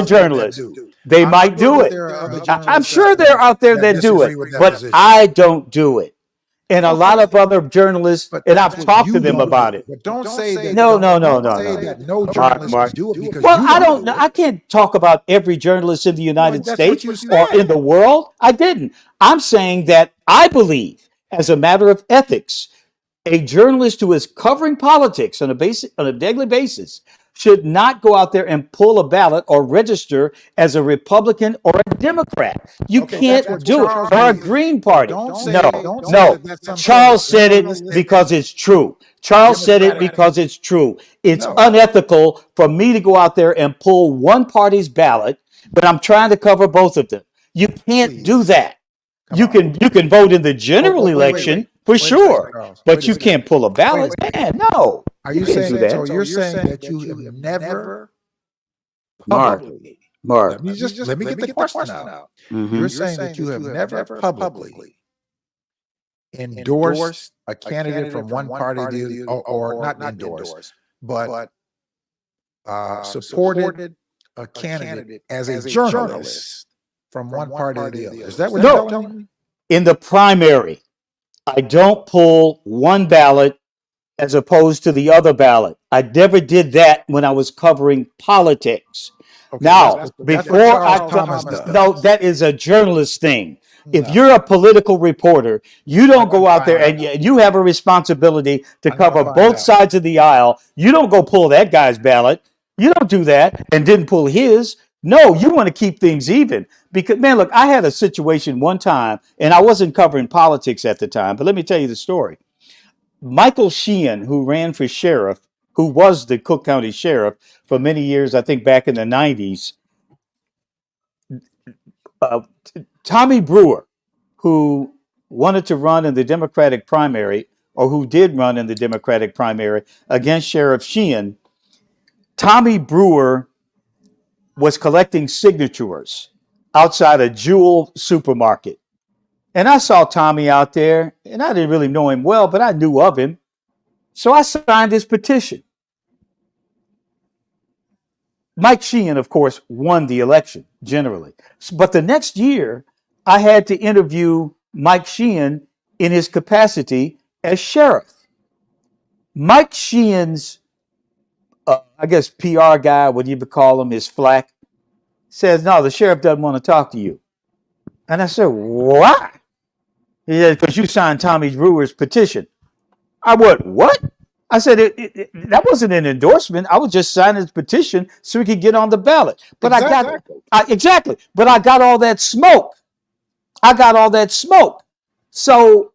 journalist. They might do it. I'm sure they're out there that do it, but I don't do it. And a lot of other journalists, and I've talked to them about it. But don't say that. No. No journalists do it because well, I don't know. I can't talk about every journalist in the United States or in the world. I didn't. I'm saying that I believe, as a matter of ethics, a journalist who is covering politics on a daily basis should not go out there and pull a ballot or register as a Republican or a Democrat. You can't do it. Or a Green Party. No. Charles said it because it's true. Charles said it because it's true. It's unethical for me to go out there and pull one party's ballot, but I'm trying to cover both of them. You can't do that. You can vote in the general election for sure, but you can't pull a ballot. Man, no. Are you saying that? So you're saying that you have never publicly, Mark, let me get the question out. You're saying that you have never publicly endorsed a candidate from one party or not endorsed, but supported a candidate as a journalist from one party or the other. Is that what you're telling me? In the primary, I don't pull one ballot as opposed to the other ballot. I never did that when I was covering politics. Okay, now, that is a journalist thing. If you're a political reporter, you don't go out there and you have a responsibility to cover both sides of the aisle. You don't go pull that guy's ballot. You don't do that and didn't pull his. No, you want to keep things even. Because, man, look, I had a situation one time, and I wasn't covering politics at the time, but let me tell you the story. Michael Sheehan, who ran for sheriff, who was the Cook County sheriff for many years, I think back in the 90s, Tommy Brewer, who wanted to run in the Democratic primary, or who did run in the Democratic primary against Sheriff Sheehan, Tommy Brewer was collecting signatures outside a Jewel supermarket. And I saw Tommy out there, and I didn't really know him well, but I knew of him. So I signed his petition. Mike Sheehan, of course, won the election generally. But the next year, I had to interview Mike Sheehan in his capacity as sheriff. Mike Sheehan's, I guess, PR guy, what you would call him, his flack, says, no, the sheriff doesn't want to talk to you. And I said, why? He said, because you signed Tommy Brewer's petition. I went, what? I said, that wasn't an endorsement. I was just signing his petition so he could get on the ballot. But exactly. But I got all that smoke. So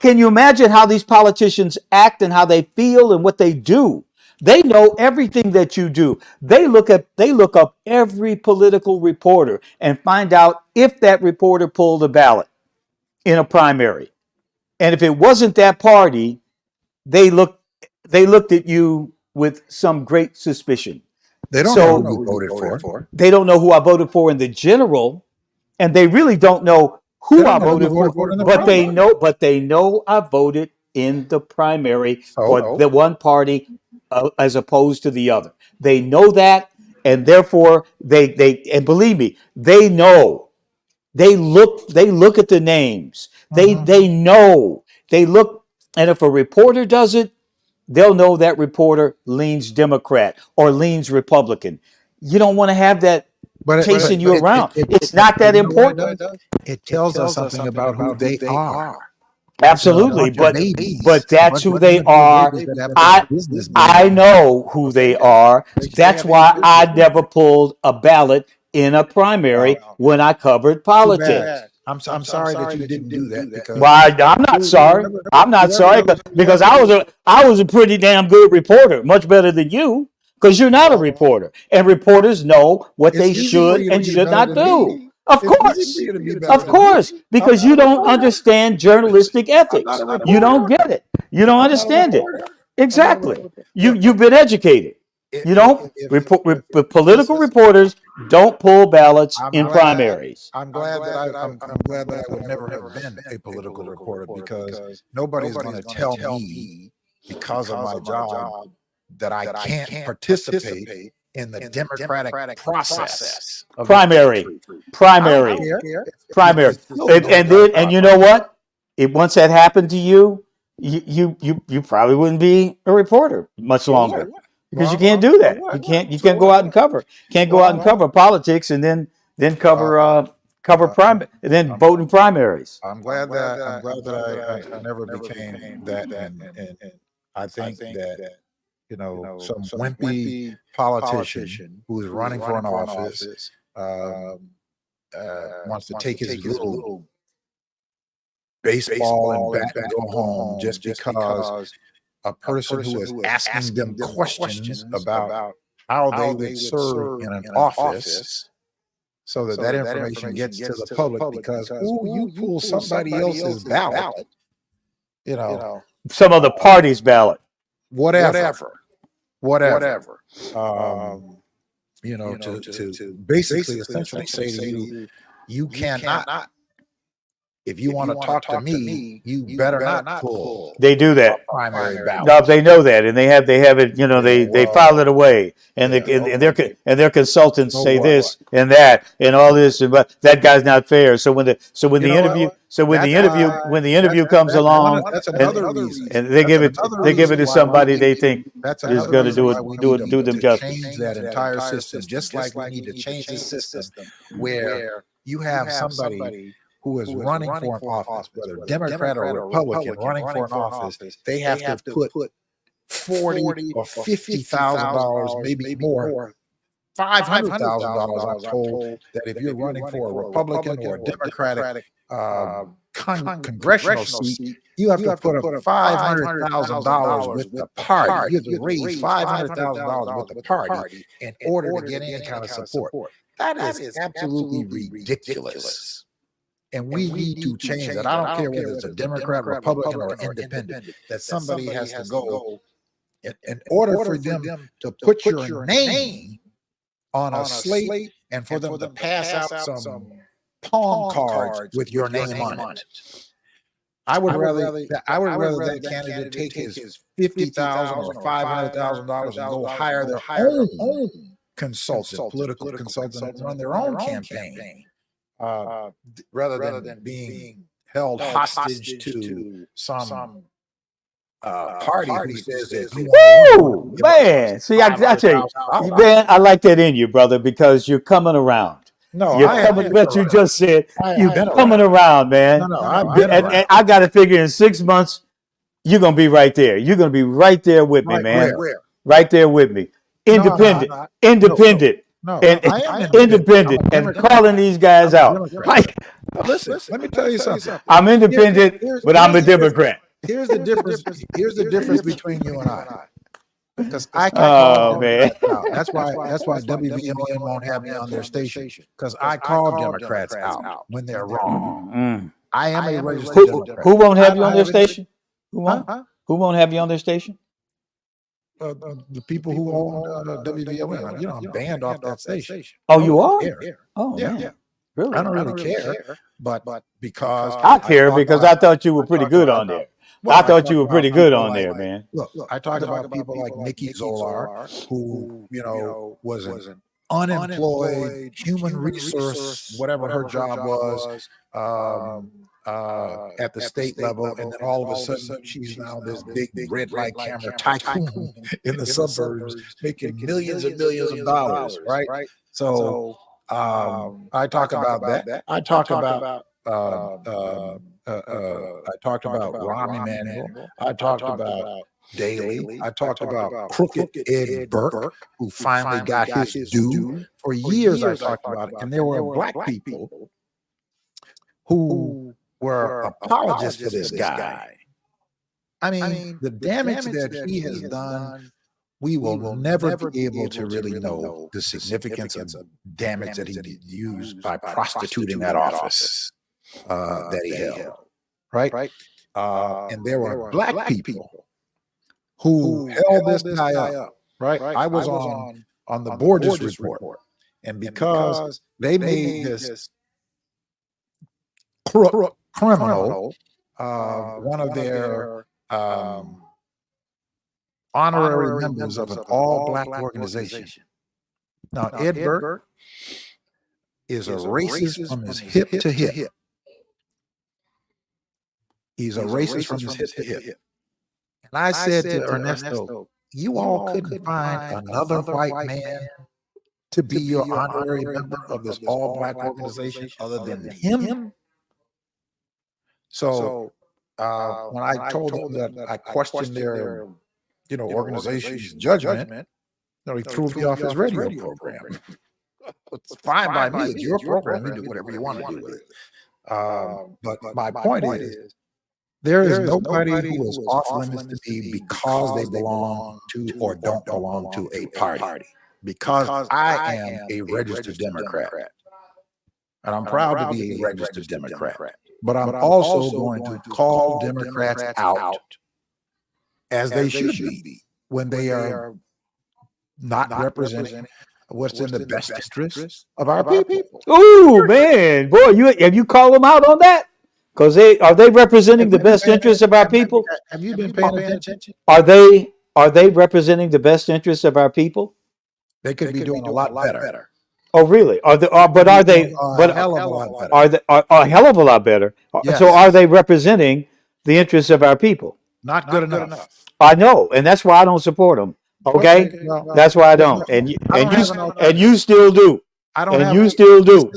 can you imagine how these politicians act and how they feel and what they do? They know everything that you do. They look up every political reporter and find out if that reporter pulled a ballot in a primary. And if it wasn't that party, they looked at you with some great suspicion. They don't know who you voted for. They don't know who I voted for in the general, and they really don't know who I voted for, but they know I voted in the primary for the one party as opposed to the other. They know that, and therefore they and believe me, they know. They look at the names. They know. They look, and if a reporter does it, they'll know that reporter leans Democrat or leans Republican. You don't want to have that chasing you around. It's not that important. It tells us something about who they are. Absolutely, but that's who they are. I know who they are. That's why I never pulled a ballot in a primary when I covered politics. I'm sorry that you didn't do that. Because I'm not sorry. I'm not sorry because I was a pretty damn good reporter, much better than you, because you're not a reporter, and reporters know what they should and should not do. Of course, because you don't understand journalistic ethics. You don't get it. You don't understand it. Exactly. You've been educated. You don't. Political reporters don't pull ballots in primaries. I'm glad that I would never have been a political reporter, because nobody's going to tell me, because of my job, that I can't participate in the democratic process. Primary. And you know what? Once that happened to you, you probably wouldn't be a reporter much longer, because you can't do that. You can't go out and cover. Can't go out and cover politics and then cover primary and then vote in primaries. I'm glad that I never became that, and I think that some wimpy politician who is running for an office wants to take his little baseball and bat and go home just because a person who is asking them questions about how they would serve in an office, so that information gets to the public, because you pull somebody else's ballot, some other party's ballot, whatever. To basically essentially say to you, you cannot. If you want to talk to me, you better not pull. They do that. Primary ballot. No, they know that, and they have it. They file it away, and their consultants say this and that and all this, but that guy's not fair. So when the interview comes along, and they give it to somebody they think is going to do them justice. Change that entire system, just like we need to change the system where you have somebody who is running for an office, whether Democrat or Republican, running for an office, they have to put $40,000 or $50,000, maybe more, $500,000. I'm told that if you're running for a Republican or a Democratic congressional seat, you have to put up $500,000 with the party. You have to raise $500,000 with the party in order to get any kind of support. That is absolutely ridiculous. And we need to change that. I don't care whether it's a Democrat, Republican, or independent, that somebody has to go in order for them to put your name on a slate and for them to pass out some palm cards with your name on it. I would rather that candidate take his $50,000 or $500,000 and go hire their own consultant, political consultant, and run their own campaign. Rather than being held hostage to some party who says that. Woo, man! See, I tell you, man, I like that in you, brother, because you're coming around. No, what you just said. You're coming around, man. No, I've been around. And I got to figure in 6 months, you're gonna be right there. You're gonna be right there with me, man. Where? Right there with me. Independent. No, and I am independent and calling these guys out. Like, listen, let me tell you something. I'm independent, but I'm a Democrat. Here's the difference. Here's the difference between you and I. Because I can't call man. That's why WVMN won't have me on their station. Because I call Democrats out when they're wrong. I am a registered Democrat. Who won't have you on their station? Who won't have you on their station? the people who own WVON. You know, I'm banned off that station. Oh, you are? Oh, man. Yeah. Really? I don't really care, but because I care because I thought you were pretty good on there. I thought you were pretty good on there, man. Look, I talked about people like Nikki Zolar, who, was an unemployed human resource, whatever her job was, at the state level, and then all of a sudden she's now this big red light camera tycoon in the suburbs, making millions and millions of dollars, right? So I talk about that. I talk about Rahm Emanuel. I talked about Daley. I talked about Crooked Ed Burke, who finally got his due. For years I talked about it, and there were black people who were apologists for this guy. I mean, the damage that he has done, we will never be able to really know the significance of damage that he used by prostituting that office that he held, right? And there were black people who held this guy up, right? I was on the Borges report, and because they made this criminal one of their honorary members of an all-black organization. Now, Ed Burke is a racist from his hip to hip. He's a racist from his hip to hip. And I said to Ernesto, you all couldn't find another white man to be your honorary member of this all-black organization other than him? So when I told him that I questioned their organization's judgment, he threw me off his radio program. It's fine by me. It's your program. You do whatever you want to do with it. But my point is, there is nobody who is off limits to me because they belong to or don't belong to a party. Because I am a registered Democrat. And I'm proud to be a registered Democrat. But I'm also going to call Democrats out, as they should be, when they are not representing what's in the best interest of our people. Ooh, man, boy, have you called them out on that? Because are they representing the best interests of our people? Have you been paying attention? Are they representing the best interests of our people? They could be doing a lot better. Oh, really? Are they? But are they? But a hell of a lot better. Are they a hell of a lot better? Yes. So are they representing the interests of our people? Not good enough. I know, and that's why I don't support them. Okay, that's why I don't. And you still do. You still do.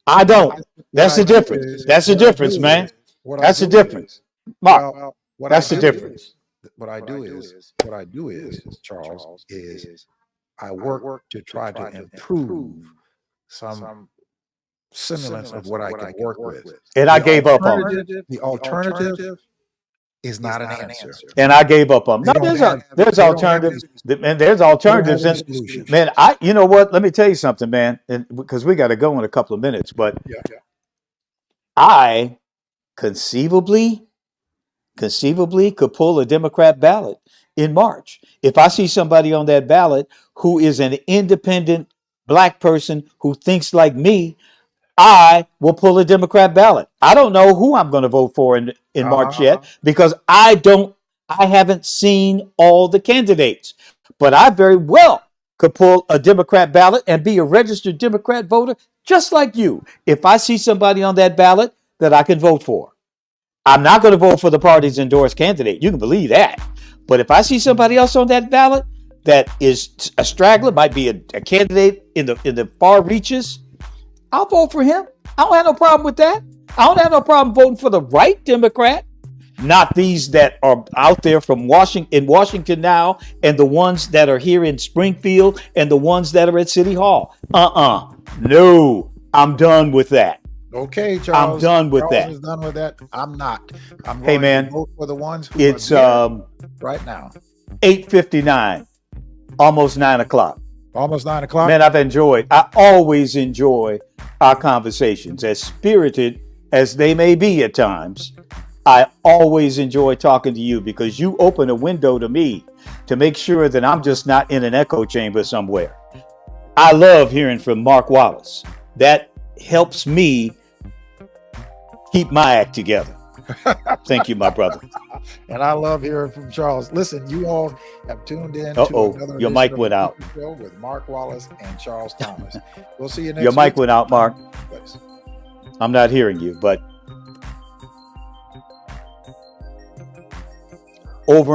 I don't. That's the difference. That's the difference, man. That's the difference, Mark. That's the difference. What I do is, Charles, is I work to try to improve some semblance of what I can work with. And I gave up on it. The alternative is not an answer. And I gave up on it. No, there's alternatives. Man, there's alternatives. And man, you know what? Let me tell you something, man. And because we got to go in a couple of minutes, but I conceivably could pull a Democrat ballot in March. If I see somebody on that ballot who is an independent black person who thinks like me, I will pull a Democrat ballot. I don't know who I'm going to vote for in March yet, because I haven't seen all the candidates, but I very well could pull a Democrat ballot and be a registered Democrat voter just like you. If I see somebody on that ballot that I can vote for, I'm not going to vote for the party's endorsed candidate. You can believe that. But if I see somebody else on that ballot that is a straggler, might be a candidate in the far reaches, I'll vote for him. I don't have no problem with that. I don't have no problem voting for the right Democrat, not these that are out there from Washington now, and the ones that are here in Springfield, and the ones that are at City Hall. No, I'm done with that. Okay, Charles. I'm done with Charles that. Is done with that. I'm not. I'm Hey, going man, to vote for the ones who it's are there right now. 8:59, almost 9 o'clock. Almost 9 o'clock. Man, I always enjoy our conversations, as spirited as they may be at times. I always enjoy talking to you because you open a window to me to make sure that I'm just not in an echo chamber somewhere. I love hearing from Mark Wallace. That helps me keep my act together. Thank you, my brother. And I love hearing from Charles. Listen, you all have tuned in to another your mic went out. Show with Mark Wallace and Charles Thomas. We'll see you next week. Your mic week. went out, Mark. Please. I'm not hearing you, but over